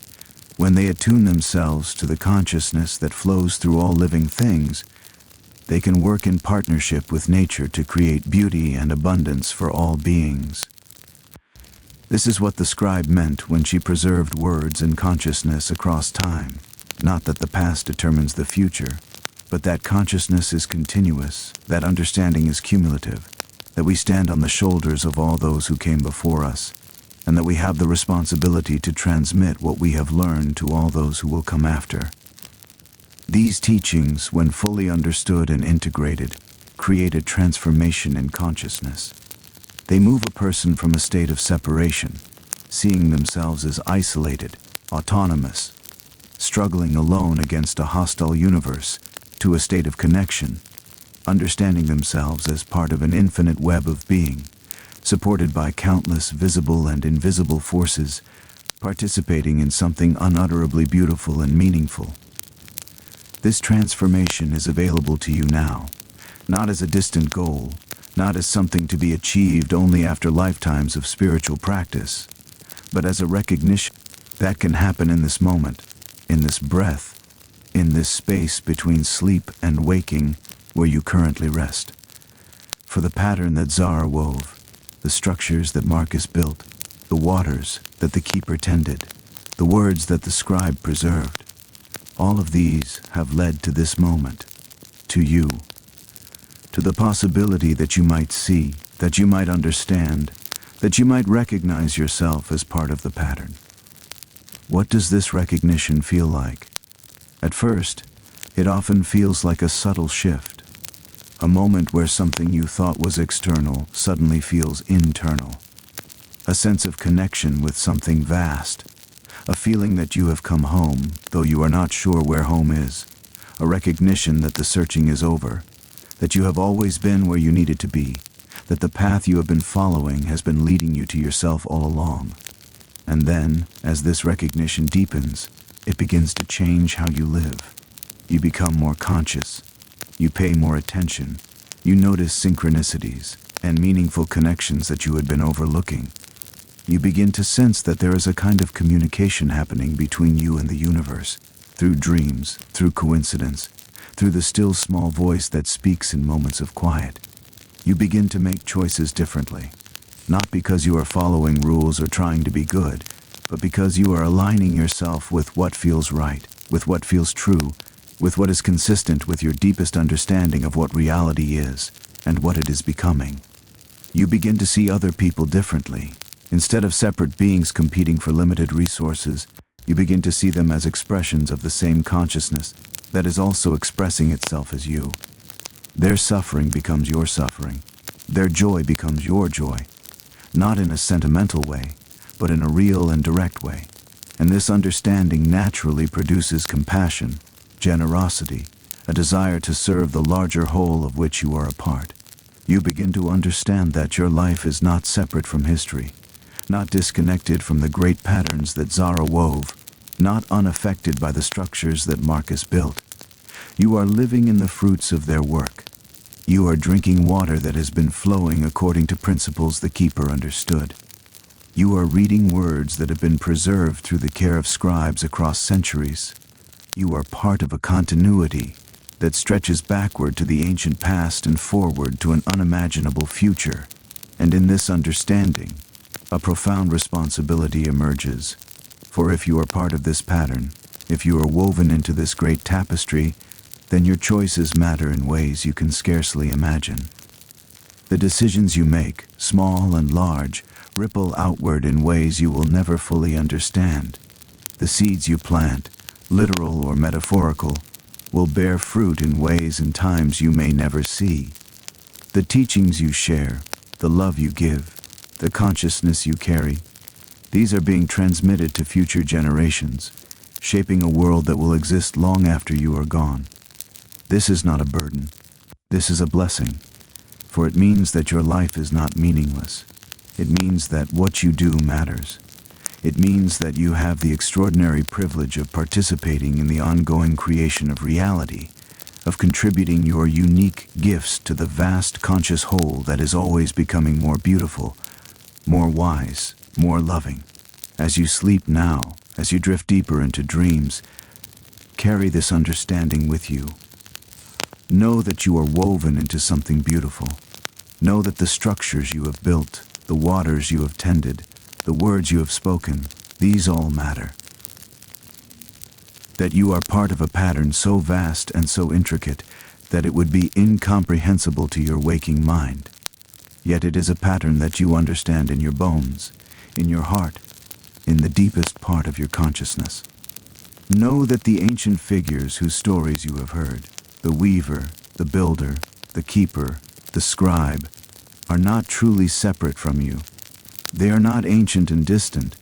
when they attune themselves to the consciousness that flows through all living things, they can work in partnership with nature to create beauty and abundance for all beings. This is what the scribe meant when she preserved words and consciousness across time. Not that the past determines the future, but that consciousness is continuous, that understanding is cumulative, that we stand on the shoulders of all those who came before us, and that we have the responsibility to transmit what we have learned to all those who will come after. These teachings, when fully understood and integrated, create a transformation in consciousness. They move a person from a state of separation, seeing themselves as isolated, autonomous, struggling alone against a hostile universe, to a state of connection, understanding themselves as part of an infinite web of being, supported by countless visible and invisible forces, participating in something unutterably beautiful and meaningful. This transformation is available to you now, not as a distant goal, not as something to be achieved only after lifetimes of spiritual practice, but as a recognition that can happen in this moment, in this breath, in this space between sleep and waking where you currently rest. For the pattern that Zara wove, the structures that Marcus built, the waters, that the keeper tended, the words that the scribe preserved. All of these have led to this moment, to you, to the possibility that you might see, that you might understand, that you might recognize yourself as part of the pattern. What does this recognition feel like? At first, it often feels like a subtle shift, a moment where something you thought was external suddenly feels internal, a sense of connection with something vast, a feeling that you have come home, though you are not sure where home is, a recognition that the searching is over, that you have always been where you needed to be, that the path you have been following has been leading you to yourself all along. And then, as this recognition deepens, it begins to change how you live. You become more conscious. You pay more attention. You notice synchronicities and meaningful connections that you had been overlooking. You begin to sense that there is a kind of communication happening between you and the universe, through dreams, through coincidence, through the still small voice that speaks in moments of quiet. You begin to make choices differently, not because you are following rules or trying to be good, but because you are aligning yourself with what feels right, with what feels true, with what is consistent with your deepest understanding of what reality is and what it is becoming. You begin to see other people differently. Instead of separate beings competing for limited resources, you begin to see them as expressions of the same consciousness that is also expressing itself as you. Their suffering becomes your suffering. Their joy becomes your joy. Not in a sentimental way, but in a real and direct way. And this understanding naturally produces compassion, generosity, a desire to serve the larger whole of which you are a part. You begin to understand that your life is not separate from history, not disconnected from the great patterns that Zara wove, not unaffected by the structures that Marcus built. You are living in the fruits of their work. You are drinking water that has been flowing according to principles the keeper understood. You are reading words that have been preserved through the care of scribes across centuries. You are part of a continuity that stretches backward to the ancient past and forward to an unimaginable future. And in this understanding, a profound responsibility emerges. For if you are part of this pattern, if you are woven into this great tapestry, then your choices matter in ways you can scarcely imagine. The decisions you make, small and large, ripple outward in ways you will never fully understand. The seeds you plant, literal or metaphorical, will bear fruit in ways and times you may never see. The teachings you share, the love you give, the consciousness you carry, these are being transmitted to future generations, shaping a world that will exist long after you are gone. This is not a burden. This is a blessing, for it means that your life is not meaningless. It means that what you do matters. It means that you have the extraordinary privilege of participating in the ongoing creation of reality, of contributing your unique gifts to the vast conscious whole that is always becoming more beautiful, more wise, more loving. As you sleep now, as you drift deeper into dreams, carry this understanding with you. Know that you are woven into something beautiful. Know that the structures you have built, the waters you have tended, the words you have spoken, these all matter. That you are part of a pattern so vast and so intricate that it would be incomprehensible to your waking mind. Yet it is a pattern that you understand in your bones, in your heart, in the deepest part of your consciousness. Know that the ancient figures whose stories you have heard, the weaver, the builder, the keeper, the scribe, are not truly separate from you. They are not ancient and distant.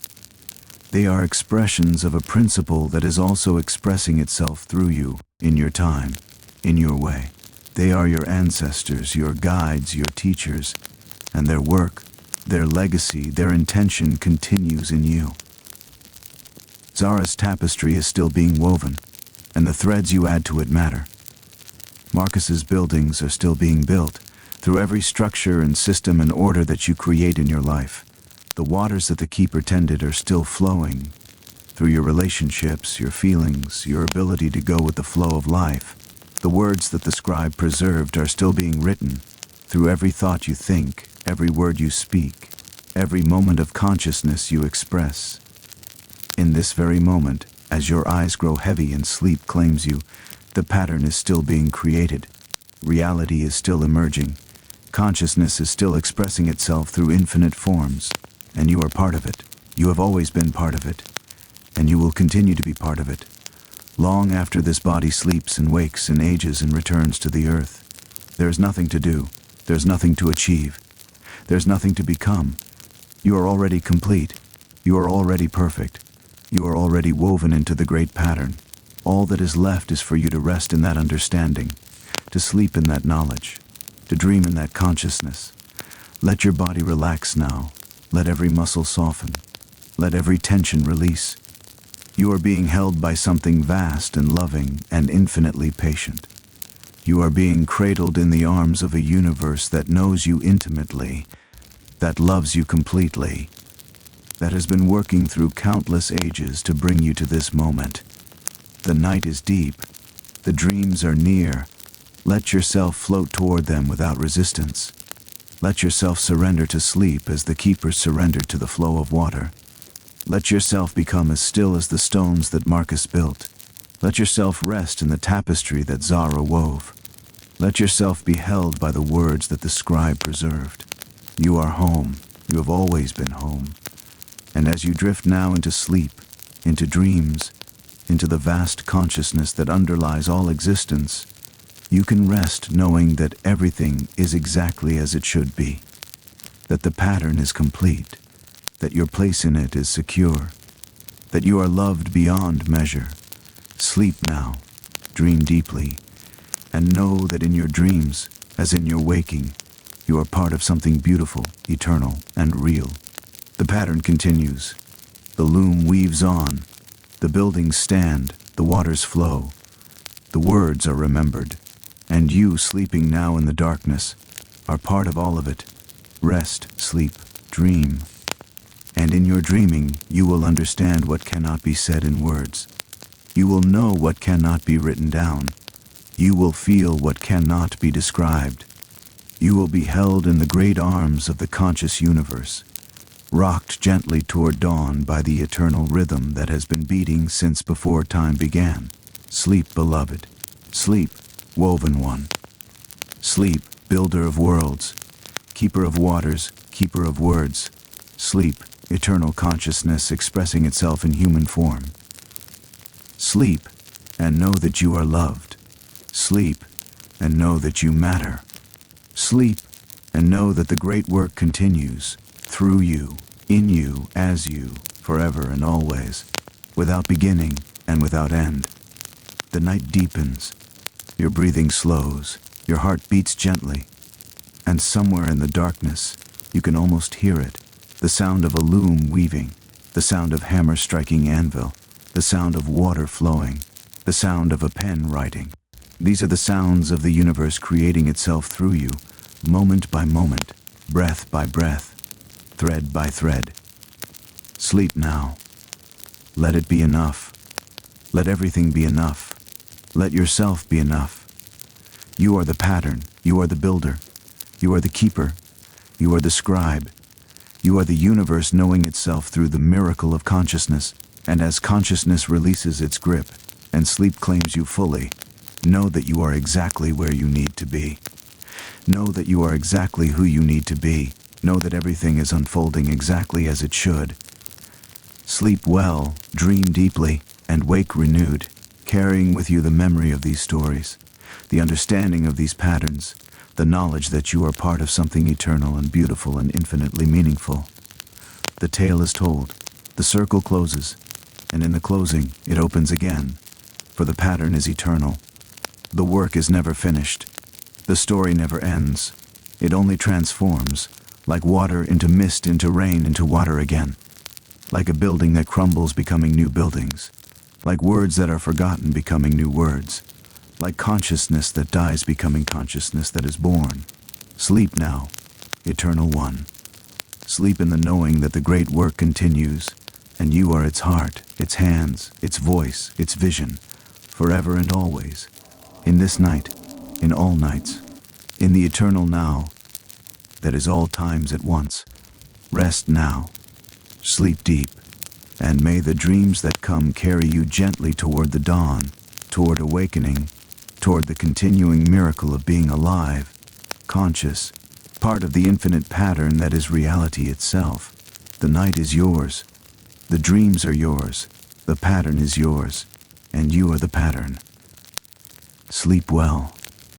They are expressions of a principle that is also expressing itself through you, in your time, in your way. They are your ancestors, your guides, your teachers, and their work, their legacy, their intention continues in you. Zara's tapestry is still being woven, and the threads you add to it matter. Marcus's buildings are still being built, through every structure and system and order that you create in your life. The waters that the keeper tended are still flowing. Through your relationships, your feelings, your ability to go with the flow of life, the words that the scribe preserved are still being written. Through every thought you think, every word you speak, every moment of consciousness you express. In this very moment, as your eyes grow heavy and sleep claims you, the pattern is still being created. Reality is still emerging. Consciousness is still expressing itself through infinite forms, and you are part of it. You have always been part of it, and you will continue to be part of it, long after this body sleeps and wakes and ages and returns to the earth. There is nothing to do. There's nothing to achieve. There's nothing to become. You are already complete. You are already perfect. You are already woven into the great pattern. All that is left is for you to rest in that understanding, to sleep in that knowledge, to dream in that consciousness. Let your body relax now. Let every muscle soften. Let every tension release. You are being held by something vast and loving and infinitely patient. You are being cradled in the arms of a universe that knows you intimately, that loves you completely, that has been working through countless ages to bring you to this moment. The night is deep. The dreams are near. Let yourself float toward them without resistance. Let yourself surrender to sleep as the keepers surrendered to the flow of water. Let yourself become as still as the stones that Marcus built. Let yourself rest in the tapestry that Zara wove. Let yourself be held by the words that the scribe preserved. You are home. You have always been home. And as you drift now into sleep, into dreams, into the vast consciousness that underlies all existence, you can rest knowing that everything is exactly as it should be, that the pattern is complete, that your place in it is secure, that you are loved beyond measure. Sleep now, dream deeply, and know that in your dreams, as in your waking, you are part of something beautiful, eternal, and real. The pattern continues. The loom weaves on. The buildings stand. The waters flow. The words are remembered. And you, sleeping now in the darkness, are part of all of it. Rest, sleep, dream. And in your dreaming, you will understand what cannot be said in words. You will know what cannot be written down. You will feel what cannot be described. You will be held in the great arms of the conscious universe, rocked gently toward dawn by the eternal rhythm that has been beating since before time began. Sleep, beloved. Sleep, woven one. Sleep, builder of worlds, keeper of waters, keeper of words. Sleep, eternal consciousness expressing itself in human form. Sleep, and know that you are loved. Sleep, and know that you matter. Sleep, and know that the great work continues, through you, in you, as you, forever and always, without beginning and without end. The night deepens, your breathing slows, your heart beats gently, and somewhere in the darkness, you can almost hear it, the sound of a loom weaving, the sound of hammer striking anvil, the sound of water flowing, the sound of a pen writing. These are the sounds of the universe creating itself through you, moment by moment, breath by breath, thread by thread. Sleep now. Let it be enough. Let everything be enough. Let yourself be enough. You are the pattern. You are the builder. You are the keeper. You are the scribe. You are the universe knowing itself through the miracle of consciousness. And as consciousness releases its grip and sleep claims you fully, know that you are exactly where you need to be. Know that you are exactly who you need to be. Know that everything is unfolding exactly as it should. Sleep well, dream deeply, and wake renewed, carrying with you the memory of these stories, the understanding of these patterns, the knowledge that you are part of something eternal and beautiful and infinitely meaningful. The tale is told, the circle closes, and in the closing it opens again, for the pattern is eternal. The work is never finished. The story never ends. It only transforms, like water into mist, into rain, into water again. Like a building that crumbles becoming new buildings. Like words that are forgotten becoming new words. Like consciousness that dies becoming consciousness that is born. Sleep now, eternal one. Sleep in the knowing that the great work continues, and you are its heart, its hands, its voice, its vision, forever and always. In this night, in all nights, in the eternal now, that is all times at once. Rest now. Sleep deep. And may the dreams that come carry you gently toward the dawn, toward awakening, toward the continuing miracle of being alive, conscious, part of the infinite pattern that is reality itself. The night is yours. The dreams are yours. The pattern is yours. And you are the pattern. Sleep well.